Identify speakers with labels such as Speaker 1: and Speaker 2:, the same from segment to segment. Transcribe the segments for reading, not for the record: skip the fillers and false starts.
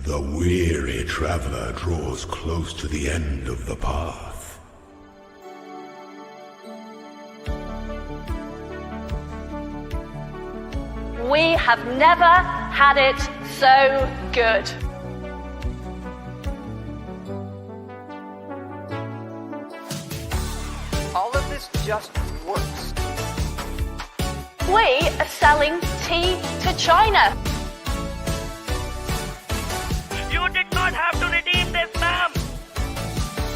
Speaker 1: The weary traveler draws close to the end of the path.
Speaker 2: We have never had it so good.
Speaker 3: All of this just works.
Speaker 2: We are selling tea to China.
Speaker 4: You did not have to redeem this, ma'am!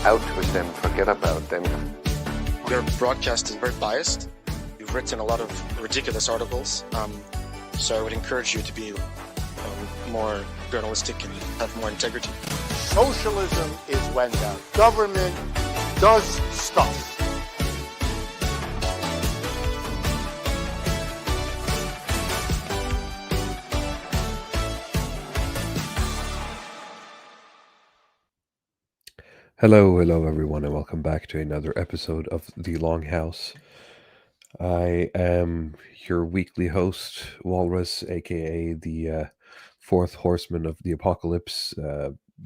Speaker 5: Out with them, forget about them.
Speaker 6: Your broadcast is very biased. You've written a lot of ridiculous articles, so I would encourage you to be more journalistic and have more integrity.
Speaker 7: Socialism is when the government does stuff.
Speaker 8: Hello everyone, and welcome back to another episode of the Longhouse. I am your weekly host, Walrus, aka the fourth horseman of the apocalypse,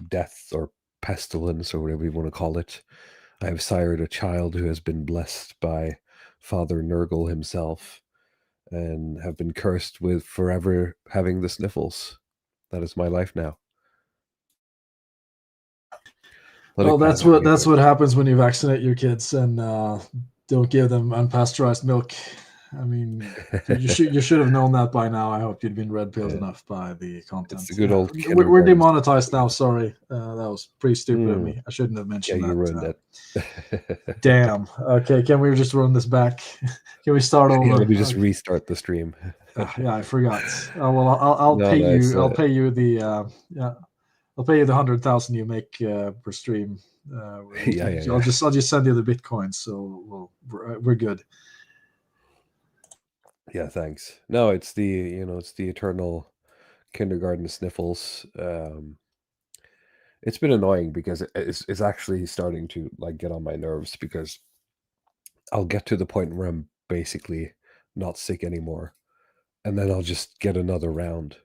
Speaker 8: death or pestilence, or whatever you want to call it. I have sired a child who has been blessed by Father Nurgle himself, and have been cursed with forever having the sniffles. That is my life now.
Speaker 9: Well, that's what happens when you vaccinate your kids and don't give them unpasteurized milk. I mean, you should have known that by now. I hope you'd been red pilled enough by the content.
Speaker 8: It's a good old.
Speaker 9: We're demonetized now. Sorry, that was pretty stupid of me. I shouldn't have mentioned that.
Speaker 8: Yeah, you ruined it.
Speaker 9: Damn. Okay, can we just run this back? Can we start over?
Speaker 8: Maybe just restart the stream.
Speaker 9: Yeah, I forgot. Well, I'll pay you. I'll pay you the. I'll pay you the 100,000 you make per stream.
Speaker 8: Yeah.
Speaker 9: I'll just send you the bitcoins, so we're good.
Speaker 8: Yeah, thanks. No, it's the eternal kindergarten sniffles. It's been annoying because it's actually starting to get on my nerves, because I'll get to the point where I'm basically not sick anymore, and then I'll just get another round.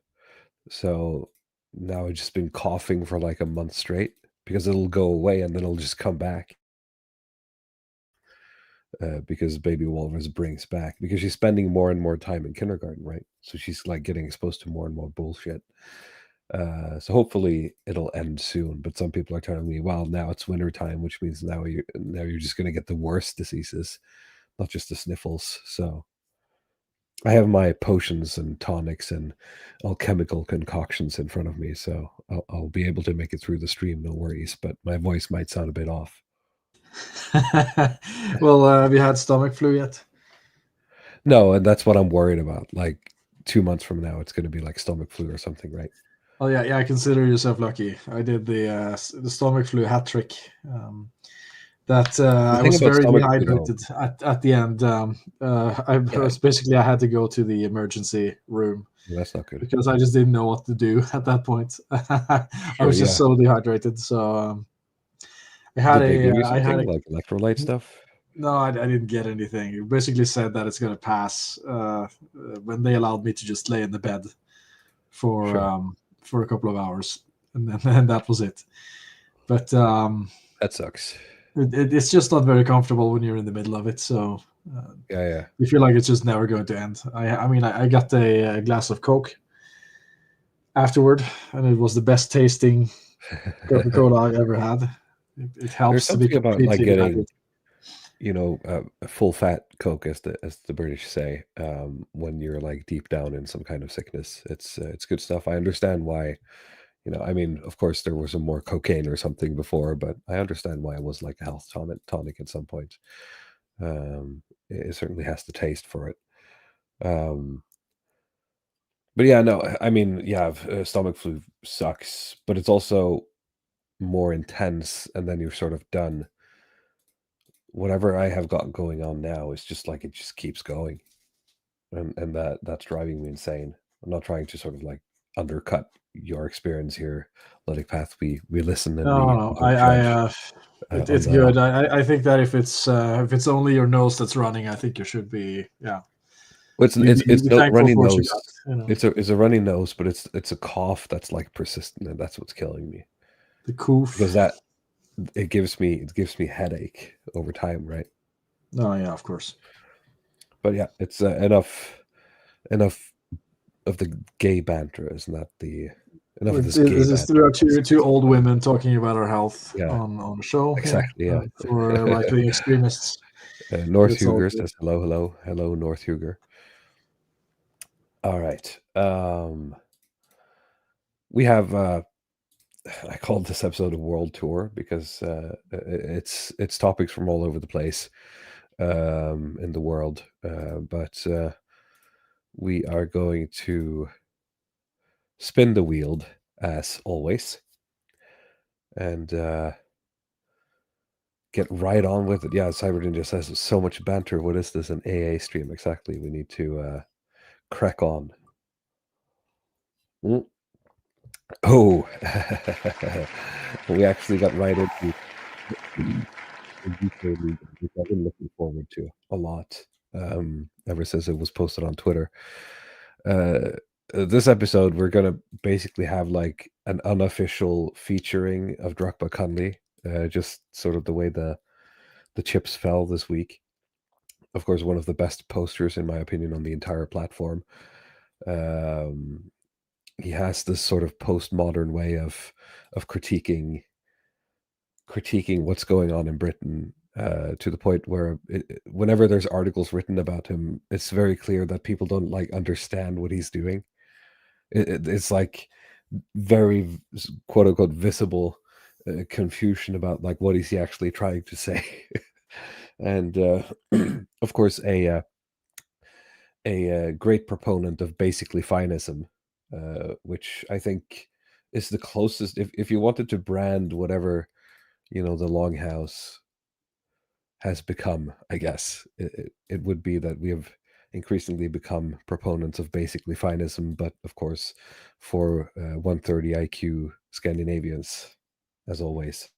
Speaker 8: So now I've just been coughing for a month straight, because it'll go away and then it'll just come back. Because baby Walrus brings back, because she's spending more and more time in kindergarten, right? So she's getting exposed to more and more bullshit. So hopefully it'll end soon. But some people are telling me, well, now it's winter time, which means now you're just going to get the worst diseases, not just the sniffles. So I have my potions and tonics and alchemical concoctions in front of me, so I'll be able to make it through the stream, no worries. But my voice might sound a bit off.
Speaker 9: Well, have you had stomach flu yet?
Speaker 8: No, and that's what I'm worried about. 2 months from now, it's going to be like stomach flu or something, right?
Speaker 9: Oh yeah. Consider yourself lucky. I did the stomach flu hat trick. I was very dehydrated at the end. I had to go to the emergency room.
Speaker 8: Well, that's not good,
Speaker 9: because I just didn't know what to do at that point. I was just so dehydrated. So I had
Speaker 8: electrolyte stuff.
Speaker 9: No, I didn't get anything. It basically said that it's going to pass when they allowed me to just lay in the bed for a couple of hours, and then that was it. But
Speaker 8: that sucks.
Speaker 9: It's just not very comfortable when you're in the middle of it. So you feel like it's just never going to end. I got a glass of Coke afterward, and it was the best tasting Coca-Cola I've ever had. It helps to be completely
Speaker 8: getting, a full fat Coke, as the British say, when you're deep down in some kind of sickness. It's good stuff. I understand why. Of course, there was some more cocaine or something before, but I understand why it was like a health tonic at some point. It certainly has the taste for it. But yeah, no, stomach flu sucks, but it's also more intense, and then you're sort of done. Whatever I have got going on now is just it just keeps going, and that's driving me insane. I'm not trying to sort of undercut your experience here, Luddic Path. We listen. And
Speaker 9: it's good. I think that if it's only your nose that's running, I think you should be
Speaker 8: It's a runny nose.
Speaker 9: Got,
Speaker 8: It's a runny nose, but it's a cough that's like persistent, and that's what's killing me.
Speaker 9: The cough,
Speaker 8: because it gives me headache over time, right?
Speaker 9: Oh yeah, of course.
Speaker 8: But yeah, it's enough of the gay banter, isn't that the enough of this gay banter?
Speaker 9: There are two old women talking about our health on the show.
Speaker 8: Exactly,
Speaker 9: yeah. For right-wing extremists.
Speaker 8: North Huger says hello, North Huger. All right. We have I called this episode a world tour because it's topics from all over the place in the world, but we are going to spin the wheel as always and get right on with it. Yeah, Cyber Ninja says so much banter. What is this, an AA stream? Exactly. We need to crack on. Oh, we actually got right into the UK League, which I've been looking forward to a lot ever since it was posted on Twitter. This episode, we're going to basically have like an unofficial featuring of Drogba Conley, just sort of the way the chips fell this week. Of course, one of the best posters, in my opinion, on the entire platform. He has this sort of postmodern way of critiquing what's going on in Britain, to the point where whenever there's articles written about him, it's very clear that people don't like understand what he's doing. It's like very quote unquote visible confusion about like what is he actually trying to say. And of course a great proponent of basically fineism, which I think is the closest, if you wanted to brand whatever the Longhouse has become, I guess it would be that we have increasingly become proponents of basically fineism, but of course for 130 IQ Scandinavians, as always.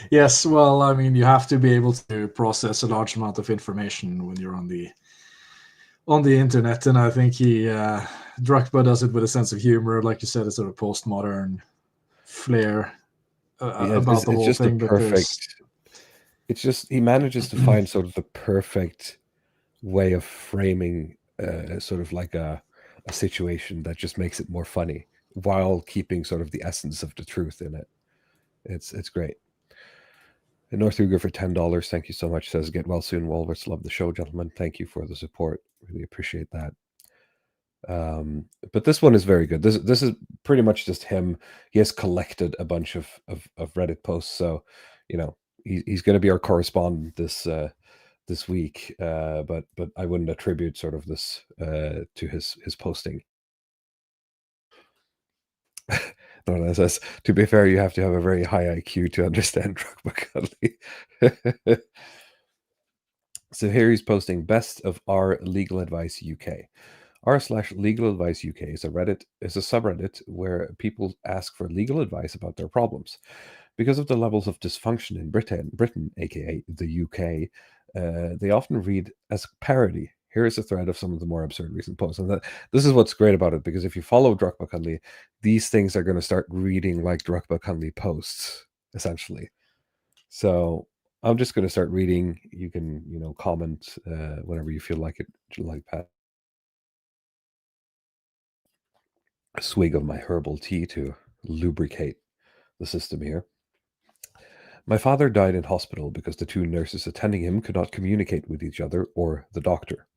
Speaker 9: Yes, well, I mean, you have to be able to process a large amount of information when you're on the internet, and I think Drogba does it with a sense of humor, like you said, a sort of postmodern flair about the whole thing.
Speaker 8: It's just he manages to find sort of the perfect way of framing sort of like a situation that just makes it more funny while keeping sort of the essence of the truth in it. It's great. And North Huger for $10, thank you so much, says get well soon, Walrus. Love the show, gentlemen. Thank you for the support. Really appreciate that. But this one is very good. This is pretty much just him. He has collected a bunch of Reddit posts, so he's going to be our correspondent this week. But I wouldn't attribute sort of this to his posting. No, says, to be fair, you have to have a very high IQ to understand Drogba Conley. So here he's posting best of R Legal Advice UK. r/Legal Advice UK is a subreddit where people ask for legal advice about their problems. Because of the levels of dysfunction in Britain, aka the UK, they often read as parody. Here is a thread of some of the more absurd recent posts. And this is what's great about it, because if you follow Drogba Conley, these things are going to start reading like Drogba Conley posts, essentially. So I'm just going to start reading. You can, comment whenever you feel like it, like that. A swig of my herbal tea to lubricate the system here. My father died in hospital because the two nurses attending him could not communicate with each other or the doctor.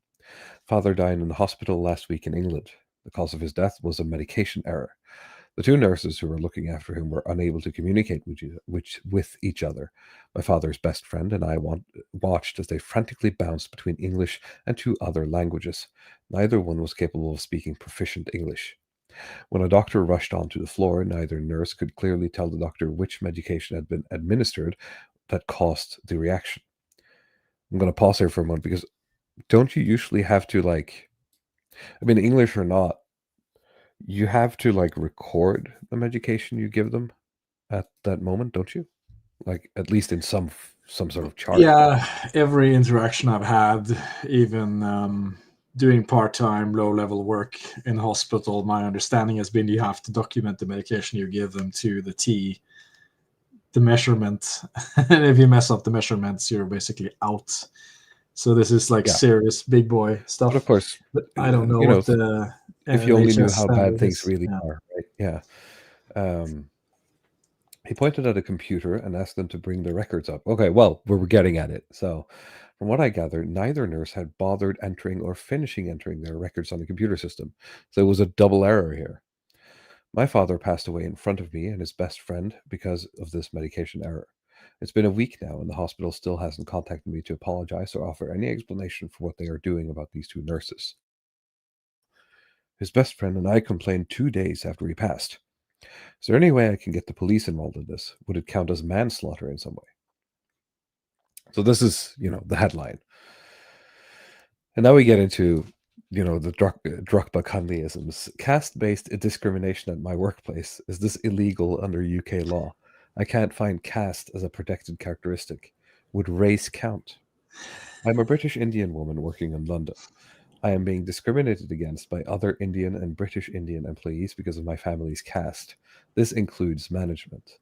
Speaker 8: Father died in the hospital last week in England. The cause of his death was a medication error. The two nurses who were looking after him were unable to communicate with each other. My father's best friend and I watched as they frantically bounced between English and two other languages. Neither one was capable of speaking proficient English. When a doctor rushed onto the floor, neither nurse could clearly tell the doctor which medication had been administered that caused the reaction. I'm going to pause here for a moment, because don't you usually have to, English or not, you have to record the medication you give them at that moment, don't you? like at least in some sort of chart.
Speaker 9: Yeah, every interaction I've had, even doing part-time low-level work in hospital, my understanding has been you have to document the medication you give them to the T, the measurement, and if you mess up the measurements, you're basically out. So this is like serious big boy stuff.
Speaker 8: But of course,
Speaker 9: but I don't know what the
Speaker 8: if you only knew how bad
Speaker 9: standard
Speaker 8: things
Speaker 9: is.
Speaker 8: really are, right? Yeah. He pointed at a computer and asked them to bring their records up. Okay, well, we're getting at it. So, from what I gather, neither nurse had bothered entering or finishing entering their records on the computer system. So it was a double error here. My father passed away in front of me and his best friend because of this medication error. It's been a week now, and the hospital still hasn't contacted me to apologize or offer any explanation for what they are doing about these two nurses. His best friend and I complained 2 days after he passed. Is there any way I can get the police involved in this? Would it count as manslaughter in some way? So this is, the headline. And now we get into, the Drukpa Conleyisms. Caste-based discrimination at my workplace. Is this illegal under UK law? I can't find caste as a protected characteristic. Would race count? I'm a British Indian woman working in London. I am being discriminated against by other Indian and British Indian employees because of my family's caste. This includes management.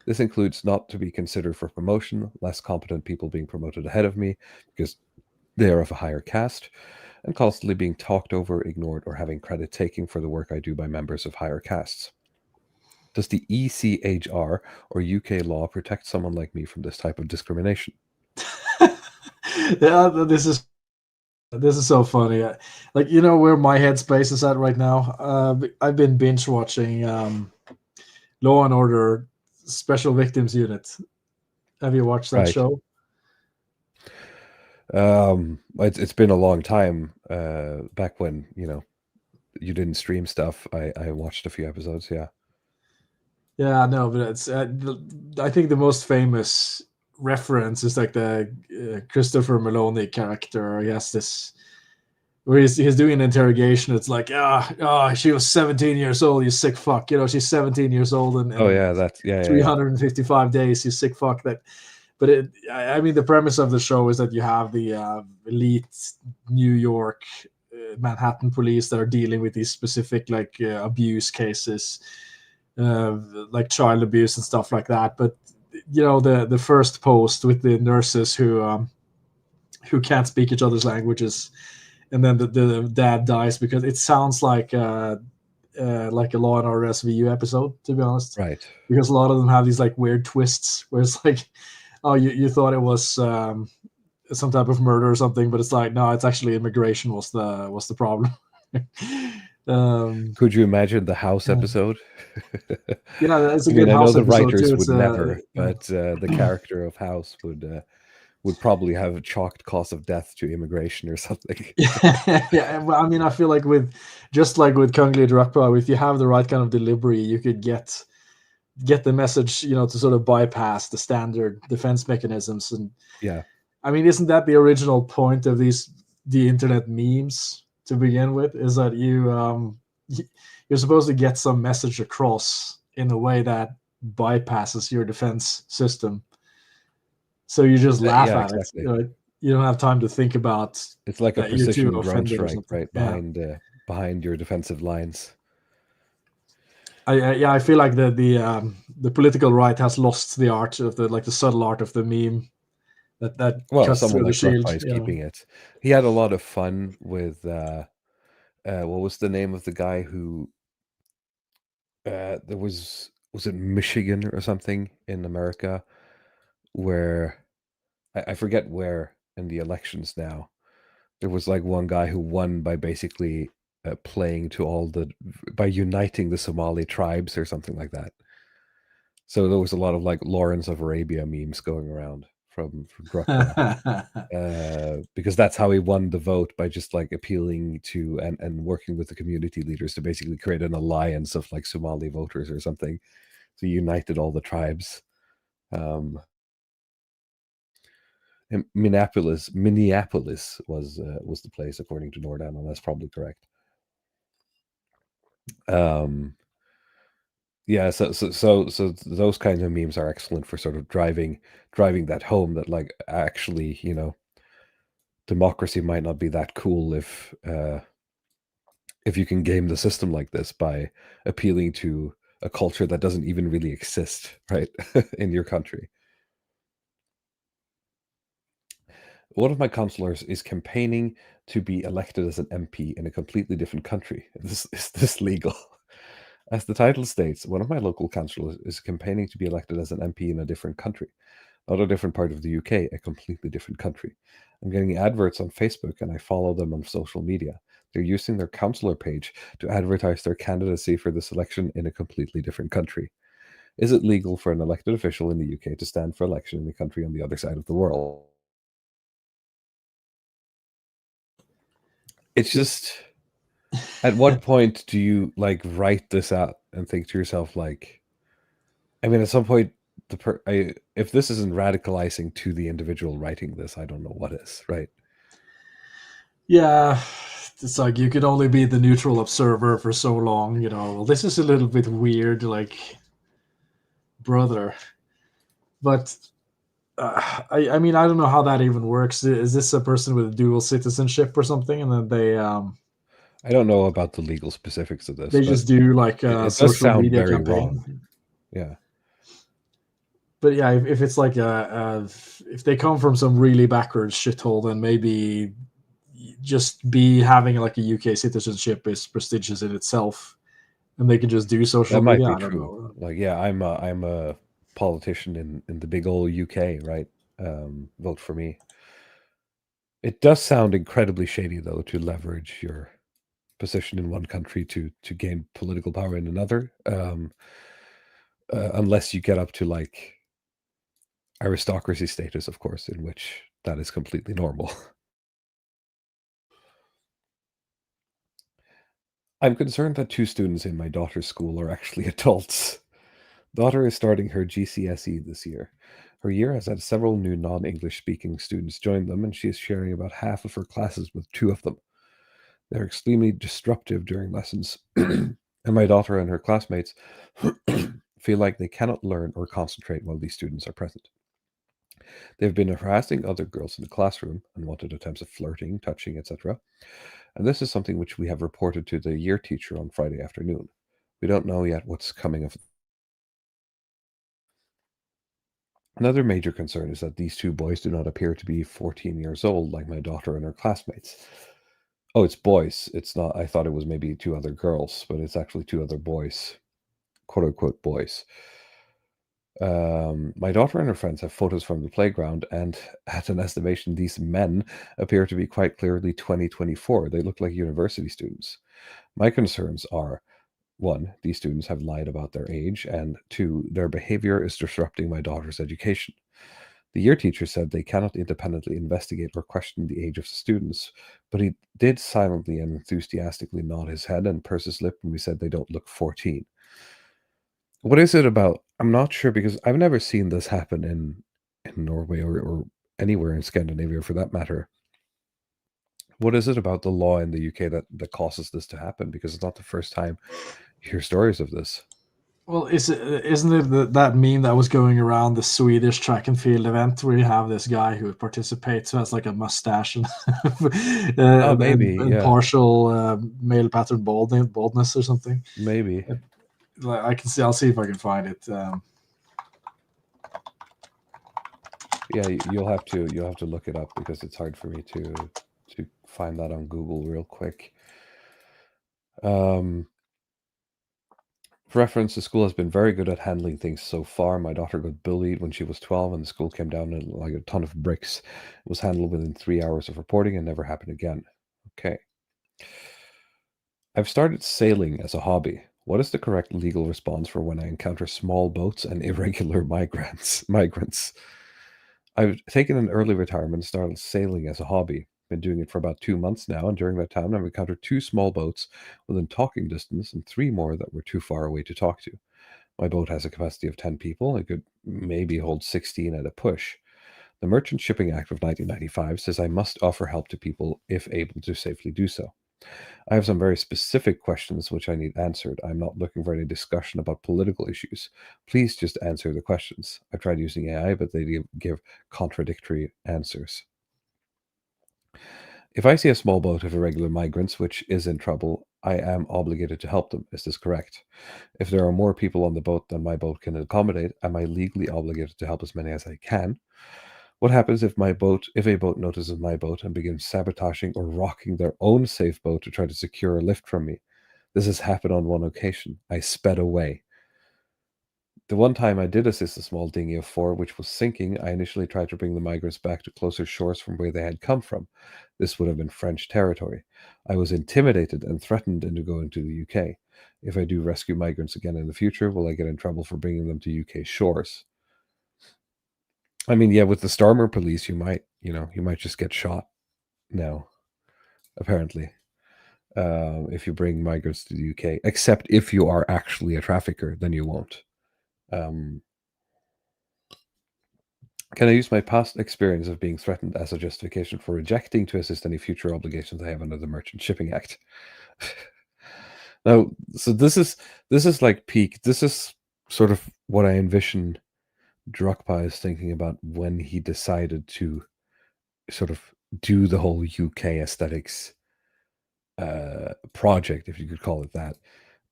Speaker 8: This includes not to be considered for promotion, less competent people being promoted ahead of me because they are of a higher caste, and constantly being talked over, ignored, or having credit taking for the work I do by members of higher castes. Does the ECHR or UK law protect someone like me from this type of discrimination?
Speaker 9: Yeah, this is so funny. Like, where my headspace is at right now. I've been binge watching Law and Order Special Victims Unit. Have you watched that show?
Speaker 8: It's been a long time. Back when you didn't stream stuff, I watched a few episodes.
Speaker 9: Yeah, no, but it's I think the most famous reference is like the Christopher Maloney character. He has this where he's doing an interrogation. It's like, she was 17 years old, you sick fuck. She's 17 years old and 355 days, you sick fuck. That, but I mean, the premise of the show is that you have the elite New York, Manhattan police that are dealing with these specific abuse cases, like child abuse and stuff like that. But the first post with the nurses who can't speak each other's languages, and then the dad dies because it sounds like a Law and Order SVU episode, to be honest.
Speaker 8: Right.
Speaker 9: Because a lot of them have these weird twists where it's like, oh, you thought it was some type of murder or something, but it's like, no, it's actually immigration was the problem.
Speaker 8: Could you imagine the House episode?
Speaker 9: Yeah, that's a good
Speaker 8: I
Speaker 9: House
Speaker 8: know the
Speaker 9: episode
Speaker 8: writers
Speaker 9: too.
Speaker 8: would never, but the character of House would probably have a chalked cause of death to immigration or something.
Speaker 9: Yeah, well, I mean, I feel like with Kungli Drukpa, if you have the right kind of delivery, you could get the message, to sort of bypass the standard defense mechanisms. And I mean, isn't that the original point of the internet memes to begin with? Is that you're supposed to get some message across in a way that bypasses your defense system. So you just laugh at it. You don't have time to think about.
Speaker 8: It's like a precision drone strike, right, behind your defensive lines.
Speaker 9: I feel like the political right has lost the art of the subtle art of the meme. That cuts
Speaker 8: someone
Speaker 9: through
Speaker 8: like
Speaker 9: the shield.
Speaker 8: Drukpa is keeping it. He had a lot of fun with what was the name of the guy who there was it Michigan or something in America where I forget where in the elections now. There was one guy who won by basically playing to by uniting the Somali tribes or something like that. So there was a lot of Lawrence of Arabia memes going around from Drukpa, because that's how he won the vote, by just appealing to and working with the community leaders to basically create an alliance of Somali voters or something. So he united all the tribes. And Minneapolis was the place, according to Nordan, and that's probably correct. Yeah, so those kinds of memes are excellent for sort of driving that home that like actually, democracy might not be that cool if you can game the system like this by appealing to a culture that doesn't even really exist, right, in your country. One of my counselors is campaigning to be elected as an MP in a completely different country. Is this legal? As the title states, one of my local councillors is campaigning to be elected as an MP in a different country. Not a different part of the UK, a completely different country. I'm getting adverts on Facebook and I follow them on social media. They're using their councillor page to advertise their candidacy for this election in a completely different country. Is it legal for an elected official in the UK to stand for election in a country on the other side of the world? It's just, at what point do you like write this out and think to yourself like, I mean, at some point, if this isn't radicalizing to the individual writing this, I don't know what is, right?
Speaker 9: Yeah, it's like you could only be the neutral observer for so long, Well, this is a little bit weird, like, brother. But I mean, I don't know how that even works. Is this a person with dual citizenship or something, and then they?
Speaker 8: I don't know about the legal specifics of this.
Speaker 9: They just do like a social media
Speaker 8: very
Speaker 9: campaign.
Speaker 8: Wrong. Yeah.
Speaker 9: But yeah, if it's like if they come from some really backwards shithole, then maybe just having like a UK citizenship is prestigious in itself, and they can just do social media.
Speaker 8: Might be true. Like, yeah, I'm a politician in the big old UK, right? Vote for me. It does sound incredibly shady, though, to leverage your position in one country to gain political power in another, unless you get up to like aristocracy status, of course, in which that is completely normal. I'm concerned that 2 students in my daughter's school are actually adults. Daughter is starting her GCSE this year. Her year has had several new non-English speaking students join them, and she is sharing about half of her classes with 2 of them. They're extremely disruptive during lessons, and my daughter and her classmates feel like they cannot learn or concentrate while these students are present. They've been harassing other girls in the classroom, unwanted attempts of flirting, touching, etc. And this is something which we have reported to the year teacher on Friday afternoon. We don't know yet what's coming of it. Another major concern is that these 2 boys do not appear to be 14 years old like my daughter and her classmates. Oh, it's boys. It's not, I thought it was maybe 2 other girls, but it's actually 2 other boys. Quote unquote boys. My daughter and her friends have photos from the playground, and at an estimation, these men appear to be quite clearly 2024. They look like university students. My concerns are, 1, these students have lied about their age, and 2, their behavior is disrupting my daughter's education. The year teacher said they cannot independently investigate or question the age of students, but he did silently and enthusiastically nod his head and purse his lip when we said they don't look 14. What is it about? I'm not sure, because I've never seen this happen in Norway or anywhere in Scandinavia for that matter. What is it about the law in the UK that causes this to happen? Because it's not the first time you hear stories of this.
Speaker 9: Well, isn't it that meme that was going around the Swedish track and field event where you have this guy who participates who has like a mustache and, and partial male pattern baldness or something?
Speaker 8: Maybe.
Speaker 9: I'll see if I can find it.
Speaker 8: Yeah, you'll have to look it up, because it's hard for me to find that on Google real quick. For reference, the school has been very good at handling things so far. My daughter got bullied when she was 12, and the school came down in like a ton of bricks. It was handled within 3 hours of reporting and never happened again. Okay. I've started sailing as a hobby. What is the correct legal response for when I encounter small boats and irregular migrants? I've taken an early retirement and started sailing as a hobby. Been doing it for about 2 months now, and during that time I've encountered 2 small boats within talking distance and 3 more that were too far away to talk to. My boat has a capacity of 10 people. It could maybe hold 16 at a push. The Merchant Shipping Act of 1995 says I must offer help to people if able to safely do so. I have some very specific questions which I need answered. I'm not looking for any discussion about political issues. Please just answer the questions. I've tried using AI, but they give contradictory answers. If I see a small boat of irregular migrants which is in trouble, I am obligated to help them. Is this correct? If there are more people on the boat than my boat can accommodate, am I legally obligated to help as many as I can? What happens if a boat notices my boat and begins sabotaging or rocking their own safe boat to try to secure a lift from me? This has happened on one occasion. I sped away. The one time I did assist a small dinghy of 4 which was sinking, I initially tried to bring the migrants back to closer shores from where they had come from. This would have been French territory. I was intimidated and threatened into going to the UK. If I do rescue migrants again in the future, will I get in trouble for bringing them to UK shores? I mean, yeah, with the Starmer police, you might just get shot now, apparently, if you bring migrants to the UK, except if you are actually a trafficker, then you won't. Can I use my past experience of being threatened as a justification for rejecting to assist any future obligations I have under the Merchant Shipping Act? Now, so this is like peak. This is sort of what I envision Drukpa is thinking about when he decided to sort of do the whole UK aesthetics project, if you could call it that,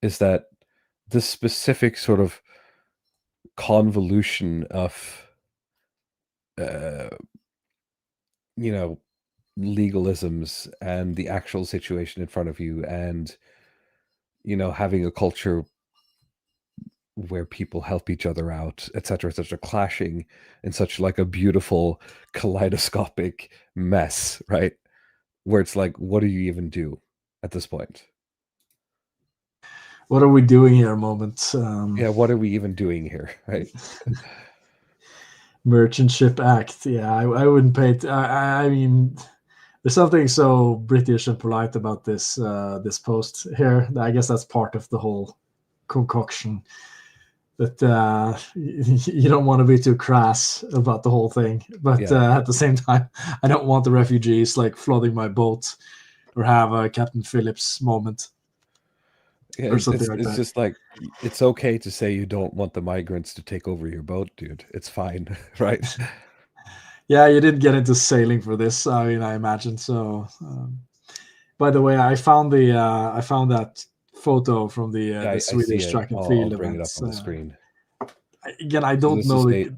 Speaker 8: is that this specific sort of convolution of legalisms and the actual situation in front of you, and having a culture where people help each other out, etc., clashing in such like a beautiful kaleidoscopic mess, right? Where it's like, what do you even do at this point?
Speaker 9: What are we doing here? Moment.
Speaker 8: Yeah, what are we even doing here, right?
Speaker 9: Merchant Ship Act. Yeah, I wouldn't pay. I mean, there's something so British and polite about this this post here. I guess that's part of the whole concoction. That you don't want to be too crass about the whole thing, but at the same time, I don't want the refugees like flooding my boat or have a Captain Phillips moment.
Speaker 8: Yeah,
Speaker 9: or something like
Speaker 8: it's
Speaker 9: that.
Speaker 8: just like, it's okay to say you don't want the migrants to take over your boat, dude. It's fine, right?
Speaker 9: Yeah, you didn't get into sailing for this. I mean, I imagine so. By the way, I found that photo from the Swedish track and field
Speaker 8: I'll bring
Speaker 9: events.
Speaker 8: it up on the screen.
Speaker 9: Again, I don't know
Speaker 8: a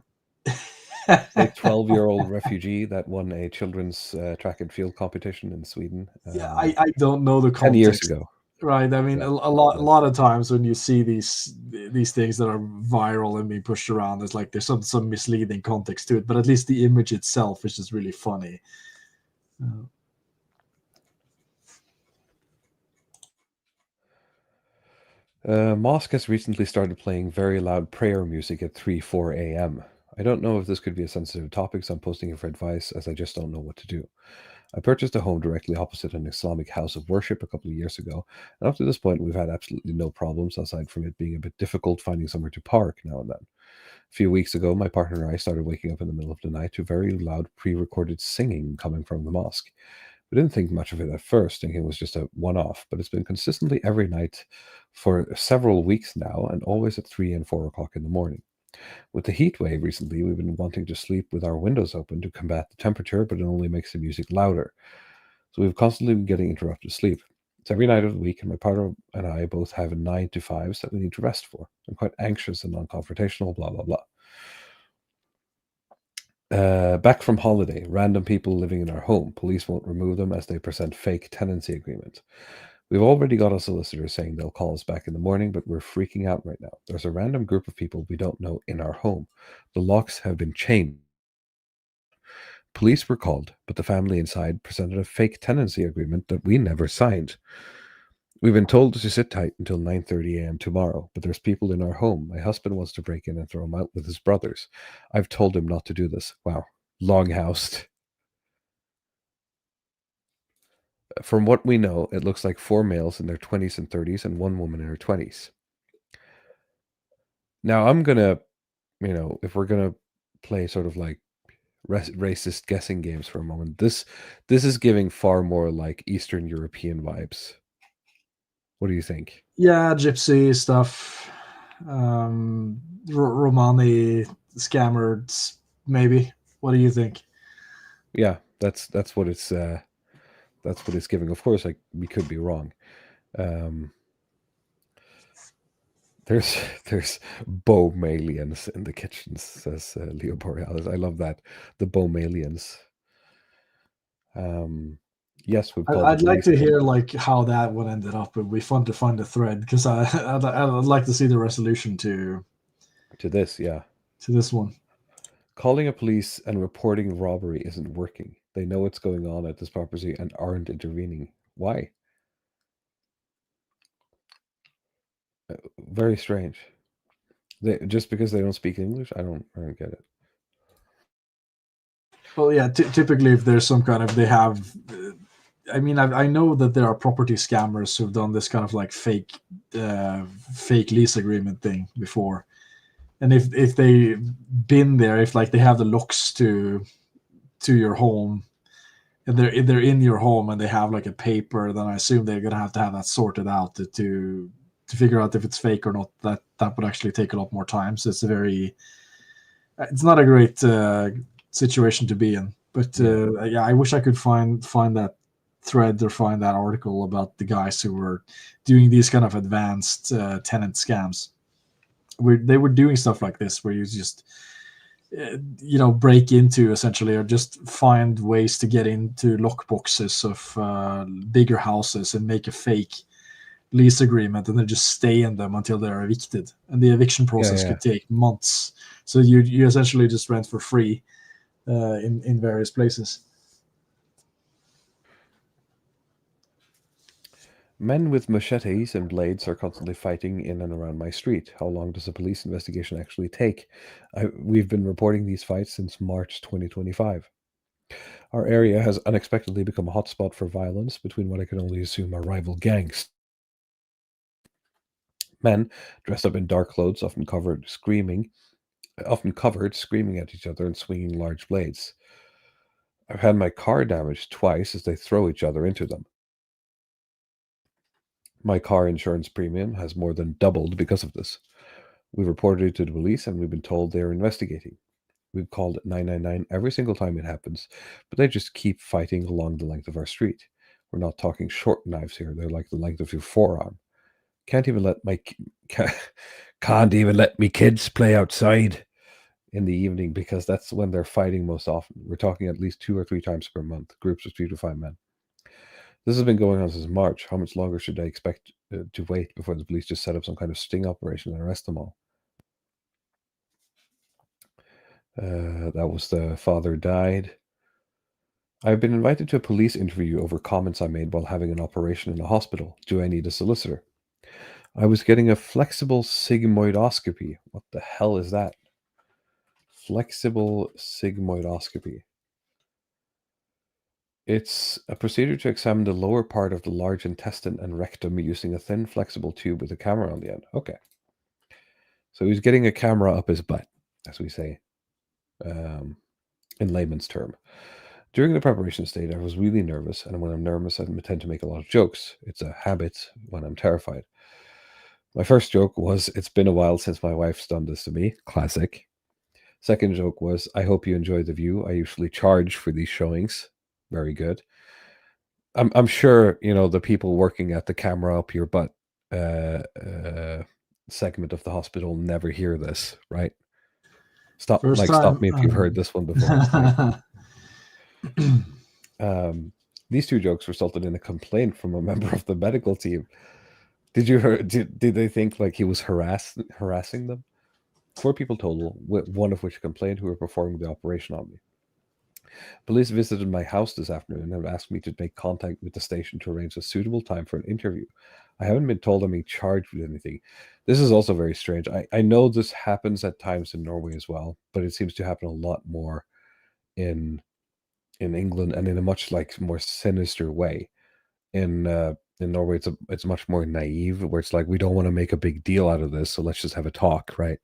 Speaker 8: 12-year-old refugee that won a children's track and field competition in Sweden.
Speaker 9: Yeah, I don't know the context.
Speaker 8: 10 years ago.
Speaker 9: Right. I mean, a lot of times when you see these things that are viral and being pushed around, it's like there's some misleading context to it. But at least the image itself is just really funny.
Speaker 8: Mosque has recently started playing very loud prayer music at 3-4 a.m. I don't know if this could be a sensitive topic, so I'm posting it for advice, as I just don't know what to do. I purchased a home directly opposite an Islamic house of worship a couple of years ago, and up to this point we've had absolutely no problems, aside from it being a bit difficult finding somewhere to park now and then. A few weeks ago, my partner and I started waking up in the middle of the night to very loud pre-recorded singing coming from the mosque. We didn't think much of it at first, thinking it was just a one-off, but it's been consistently every night for several weeks now, and always at 3 and 4 o'clock in the morning. With the heat wave recently, we've been wanting to sleep with our windows open to combat the temperature, but it only makes the music louder. So we've constantly been getting interrupted sleep. It's every night of the week, and my partner and I both have 9 to 5s that we need to rest for. I'm quite anxious and non-confrontational, blah, blah, blah. Back from holiday, random people living in our home. Police won't remove them as they present fake tenancy agreements. We've already got a solicitor saying they'll call us back in the morning, but we're freaking out right now. There's a random group of people we don't know in our home. The locks have been changed. Police were called, but the family inside presented a fake tenancy agreement that we never signed. We've been told to sit tight until 9:30 a.m. tomorrow, but there's people in our home. My husband wants to break in and throw him out with his brothers. I've told him not to do this. Wow. Longhouse. From what we know, it looks like 4 males in their 20s and 30s and 1 woman in her 20s. Now, I'm going to, if we're going to play sort of like racist guessing games for a moment. This is giving far more like Eastern European vibes. What do you think?
Speaker 9: Yeah, gypsy stuff, Romani scammers, maybe. What do you think?
Speaker 8: Yeah, that's what it's giving. Of course, like we could be wrong. There's Bomalians in the kitchens, says Leo Borealis. I love that, the Bomalians. Yes,
Speaker 9: I'd like to hear like how that one ended up. It would be fun to find a thread because I'd like to see the resolution to
Speaker 8: this. Yeah,
Speaker 9: to this one.
Speaker 8: Calling a police and reporting robbery isn't working. They know what's going on at this property and aren't intervening. Why? Very strange. Just because they don't speak English, I don't get it.
Speaker 9: Well, yeah. Typically, if there's some kind of they have. I mean, I know that there are property scammers who've done this kind of like fake lease agreement thing before, and if they've been there, if like they have the locks to your home, and they're in your home and they have like a paper, then I assume they're gonna have to have that sorted out to figure out if it's fake or not. That would actually take a lot more time. So it's not a great situation to be in. But yeah, I wish I could find that thread or find that article about the guys who were doing these kind of advanced tenant scams. They were doing stuff like this where you just break into essentially or just find ways to get into lockboxes of bigger houses and make a fake lease agreement and then just stay in them until they're evicted, and the eviction process could take months. So you essentially just rent for free in various places.
Speaker 8: Men with machetes and blades are constantly fighting in and around my street. How long does a police investigation actually take? We've been reporting these fights since March 2025. Our area has unexpectedly become a hotspot for violence between what I can only assume are rival gangs. Men dressed up in dark clothes, often covered, screaming at each other and swinging large blades. I've had my car damaged twice as they throw each other into them. My car insurance premium has more than doubled because of this. We've reported it to the police and we've been told they're investigating. We've called 999 every single time it happens, but they just keep fighting along the length of our street. We're not talking short knives here. They're like the length of your forearm. Can't even let me kids play outside in the evening because that's when they're fighting most often. We're talking at least 2 or 3 times per month, groups of 3 to 5 men. This has been going on since March. How much longer should I expect to wait before the police just set up some kind of sting operation and arrest them all? That was the father died. I've been invited to a police interview over comments I made while having an operation in a hospital. Do I need a solicitor? I was getting a flexible sigmoidoscopy. What the hell is that? Flexible sigmoidoscopy. It's a procedure to examine the lower part of the large intestine and rectum using a thin, flexible tube with a camera on the end. Okay. So he's getting a camera up his butt, as we say, in layman's term. During the preparation stage, I was really nervous, and when I'm nervous, I tend to make a lot of jokes. It's a habit when I'm terrified. My first joke was, "It's been a while since my wife's done this to me." Classic. Second joke was, "I hope you enjoy the view. I usually charge for these showings." Very good. I'm sure the people working at the camera up your butt segment of the hospital never hear this, right? Stop me if you've heard this one before. These 2 jokes resulted in a complaint from a member of the medical team. Did they think like he was harassing them? 4 people total, one of which complained, who were performing the operation on me. Police visited my house this afternoon and have asked me to make contact with the station to arrange a suitable time for an interview. I haven't been told I'm being charged with anything. This is also very strange. I know this happens at times in Norway as well, but it seems to happen a lot more in England and in a much more sinister way. In Norway, it's much more naive, where it's like, we don't want to make a big deal out of this, so let's just have a talk, right?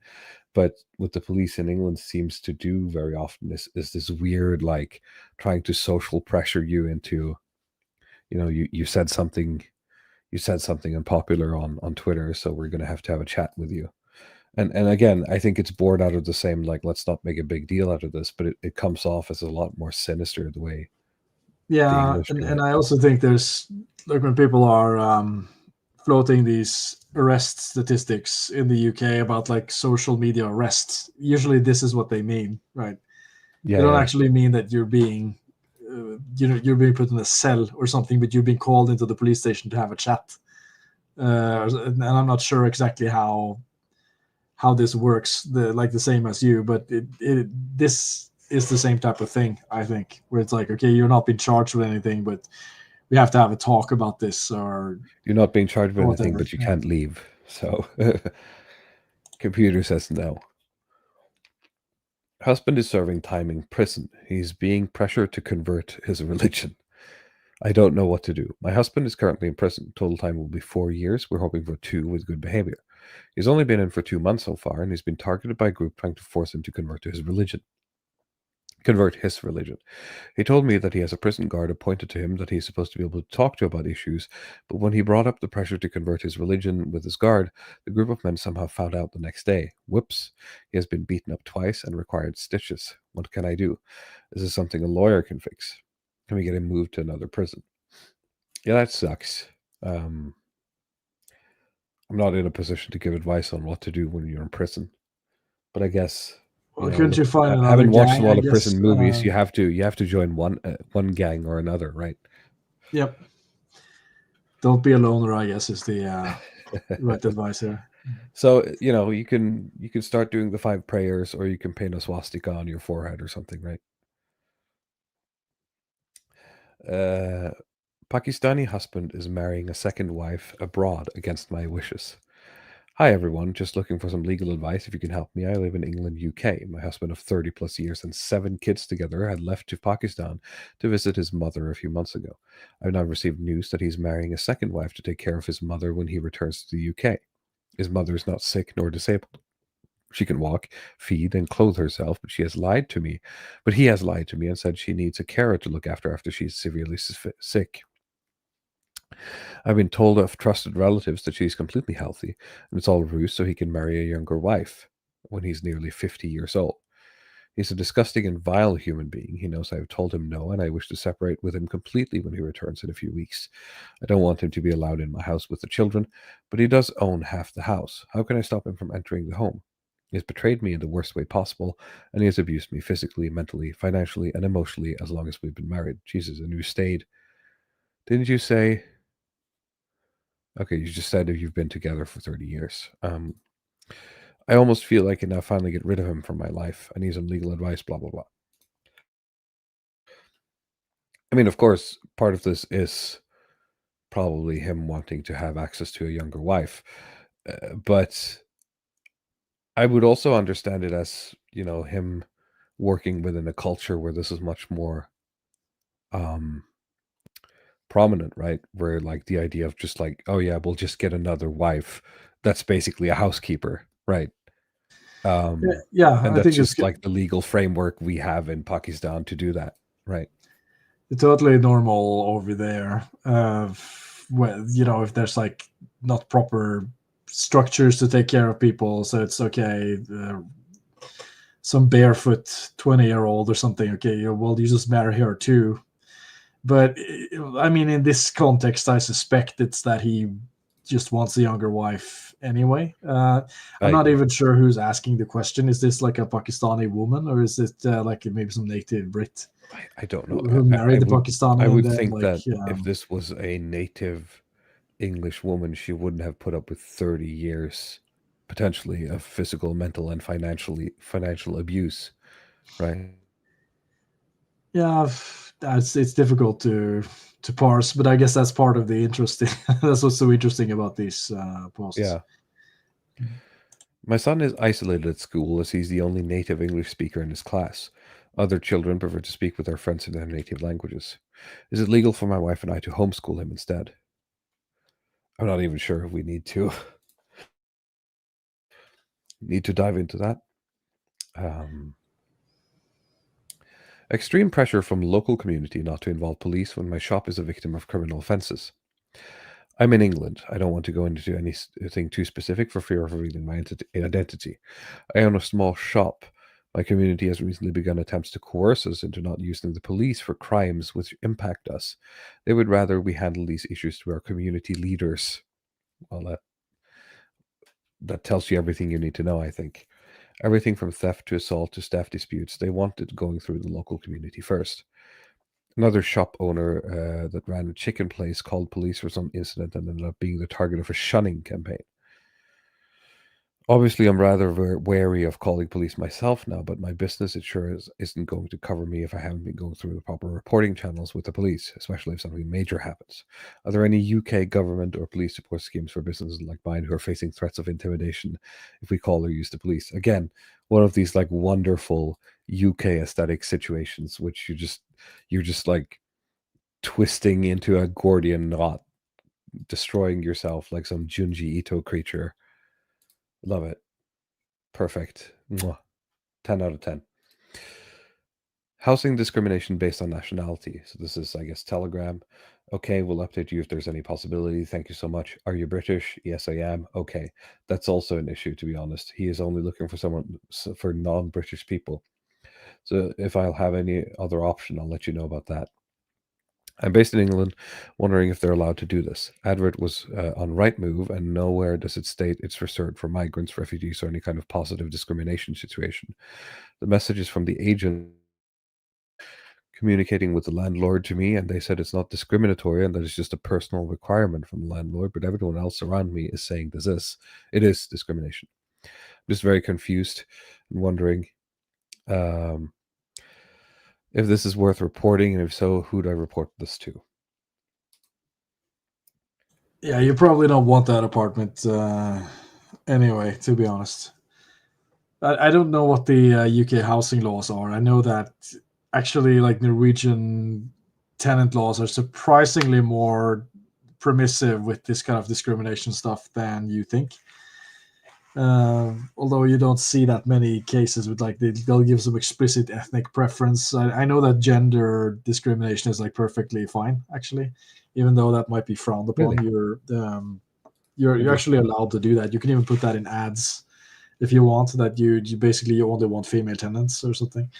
Speaker 8: But what the police in England seems to do very often is this weird, like, trying to social pressure you into, you said something unpopular on Twitter, so we're going to have a chat with you. And again, I think it's born out of the same, like, let's not make a big deal out of this, but it comes off as a lot more sinister the way
Speaker 9: Yeah, and I also think there's, like, when people are floating these arrest statistics in the UK about like social media arrests, usually this is what they mean, right?
Speaker 8: Yeah,
Speaker 9: they don't actually mean that you're being you're being put in a cell or something, but you're being called into the police station to have a chat. And I'm not sure exactly how this works, the same as you, but this is the same type of thing, I think, where it's like, okay, you're not being charged with anything, but we have to have a talk about this, or
Speaker 8: you're not being charged with anything,
Speaker 9: whatever.
Speaker 8: but you can't leave. So computer says no. Husband is serving time in prison. He's being pressured to convert his religion. I don't know what to do. My husband is currently in prison. Total time will be 4 years. We're hoping for 2 with good behavior. He's only been in for 2 months so far, and he's been targeted by a group trying to force him to convert his religion. He told me that he has a prison guard appointed to him that he's supposed to be able to talk to about issues, but when he brought up the pressure to convert his religion with his guard, the group of men somehow found out the next day. Whoops. He has been beaten up twice and required stitches. What can I do? Is this something a lawyer can fix? Can we get him moved to another prison? Yeah, that sucks. I'm not in a position to give advice on what to do when you're in prison, but I guess,
Speaker 9: couldn't you find another
Speaker 8: having watched
Speaker 9: gang,
Speaker 8: a lot
Speaker 9: I
Speaker 8: of prison
Speaker 9: guess?
Speaker 8: movies, you have to join one gang or another, right?
Speaker 9: Yep. Don't be a loner, I guess, is the right advice here.
Speaker 8: So you can start doing the 5 prayers, or you can paint a swastika on your forehead or something, right? Pakistani husband is marrying a second wife abroad against my wishes. Hi everyone, just looking for some legal advice if you can help me. I live in England, UK. My husband of 30 plus years and 7 kids together had left to Pakistan to visit his mother a few months ago. I've now received news that he's marrying a second wife to take care of his mother when he returns to the UK. His mother is not sick nor disabled. She can walk, feed, and clothe herself, but he has lied to me and said she needs a carer to look after she's severely sick. I've been told of trusted relatives that she's completely healthy, and it's all ruse so he can marry a younger wife when he's nearly 50 years old. He's a disgusting and vile human being. He knows I have told him no, and I wish to separate with him completely when he returns in a few weeks. I don't want him to be allowed in my house with the children, but he does own half the house. How can I stop him from entering the home? He has betrayed me in the worst way possible, and he has abused me physically, mentally, financially, and emotionally as long as we've been married. Jesus, and you stayed. Didn't you say... Okay, you just said you've been together for 30 years. I almost feel I can now finally get rid of him from my life. I need some legal advice, blah, blah, blah. I mean, of course, part of this is probably him wanting to have access to a younger wife. But I would also understand it as, him working within a culture where this is much more prominent, right? Where, like, the idea of just like, oh yeah, we'll just get another wife that's basically a housekeeper, right?
Speaker 9: Yeah,
Speaker 8: and
Speaker 9: I
Speaker 8: that's
Speaker 9: think
Speaker 8: just like the legal framework we have in Pakistan to do that, right?
Speaker 9: It's totally normal over there. Well, if there's like not proper structures to take care of people, so it's okay. Some barefoot 20-year-old or something, okay, well, you just marry her too. But I mean, in this context, I suspect it's that he just wants a younger wife anyway. I'm not even sure who's asking the question. Is this like a Pakistani woman, or is it like maybe some native Brit?
Speaker 8: I don't know.
Speaker 9: Who married the Pakistani?
Speaker 8: I would
Speaker 9: and then,
Speaker 8: think
Speaker 9: like,
Speaker 8: that if this was a native English woman, she wouldn't have put up with 30 years, potentially, of physical, mental, and financial abuse, right?
Speaker 9: Yeah, it's difficult to parse, but I guess that's part of the interesting. That's what's so interesting about these posts.
Speaker 8: Yeah. My son is isolated at school as he's the only native English speaker in his class. Other children prefer to speak with their friends in their native languages. Is it legal for my wife and I to homeschool him instead? I'm not even sure if we need to dive into that. Extreme pressure from local community not to involve police when my shop is a victim of criminal offences. I'm in England. I don't want to go into anything too specific for fear of revealing my identity. I own a small shop. My community has recently begun attempts to coerce us into not using the police for crimes which impact us. They would rather we handle these issues through our community leaders. Well, that tells you everything you need to know, I think. Everything from theft to assault to staff disputes, they want it going through the local community first. Another shop owner that ran a chicken place called police for some incident and ended up being the target of a shunning campaign. Obviously, I'm rather wary of calling police myself now, but my business insurance isn't going to cover me if I haven't been going through the proper reporting channels with the police, especially if something major happens. Are there any UK government or police support schemes for businesses like mine who are facing threats of intimidation if we call or use the police? Again, one of these like wonderful UK aesthetic situations, which you're just like twisting into a Gordian knot, destroying yourself like some Junji Ito creature. Love it. Perfect. Mwah. 10 out of 10. Housing discrimination based on nationality. So this is, I guess, Telegram. Okay, we'll update you if there's any possibility. Thank you so much. Are you British? Yes, I am. Okay. That's also an issue, to be honest. He is only looking for non-British people. So if I'll have any other option, I'll let you know about that. I'm based in England, wondering if they're allowed to do this. Advert was on Rightmove, and nowhere does it state it's reserved for migrants, refugees, or any kind of positive discrimination situation. The message is from the agent communicating with the landlord to me, and they said it's not discriminatory and that it's just a personal requirement from the landlord, but everyone else around me is saying it is discrimination. I'm just very confused and wondering if this is worth reporting, and if so, who do I report this to?
Speaker 9: Yeah, you probably don't want that apartment anyway, to be honest. I don't know what the UK housing laws are. I know that actually, like Norwegian tenant laws are surprisingly more permissive with this kind of discrimination stuff than you think. Although you don't see that many cases with like they'll give some explicit ethnic preference. I know that gender discrimination is like perfectly fine, actually, even though that might be frowned upon.
Speaker 8: Really?
Speaker 9: You're actually allowed to do that. You can even put that in ads if you want. That you basically you only want female tenants or something.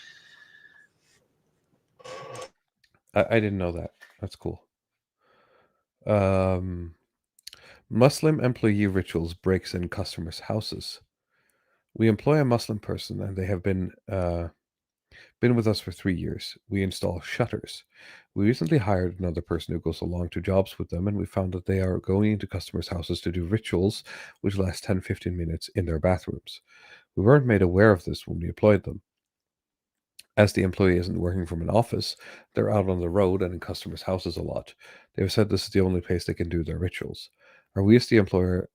Speaker 8: I didn't know that. That's cool. Muslim employee rituals breaks in customers' houses. We employ a Muslim person, and they have been with us for 3 years. We install shutters. We recently hired another person who goes along to jobs with them, and we found that they are going into customers' houses to do rituals which last 10-15 minutes in their bathrooms. We weren't made aware of this when we employed them. As the employee isn't working from an office, they're out on the road and in customers' houses a lot. They have said this is the only place they can do their rituals. Are we, as the employer,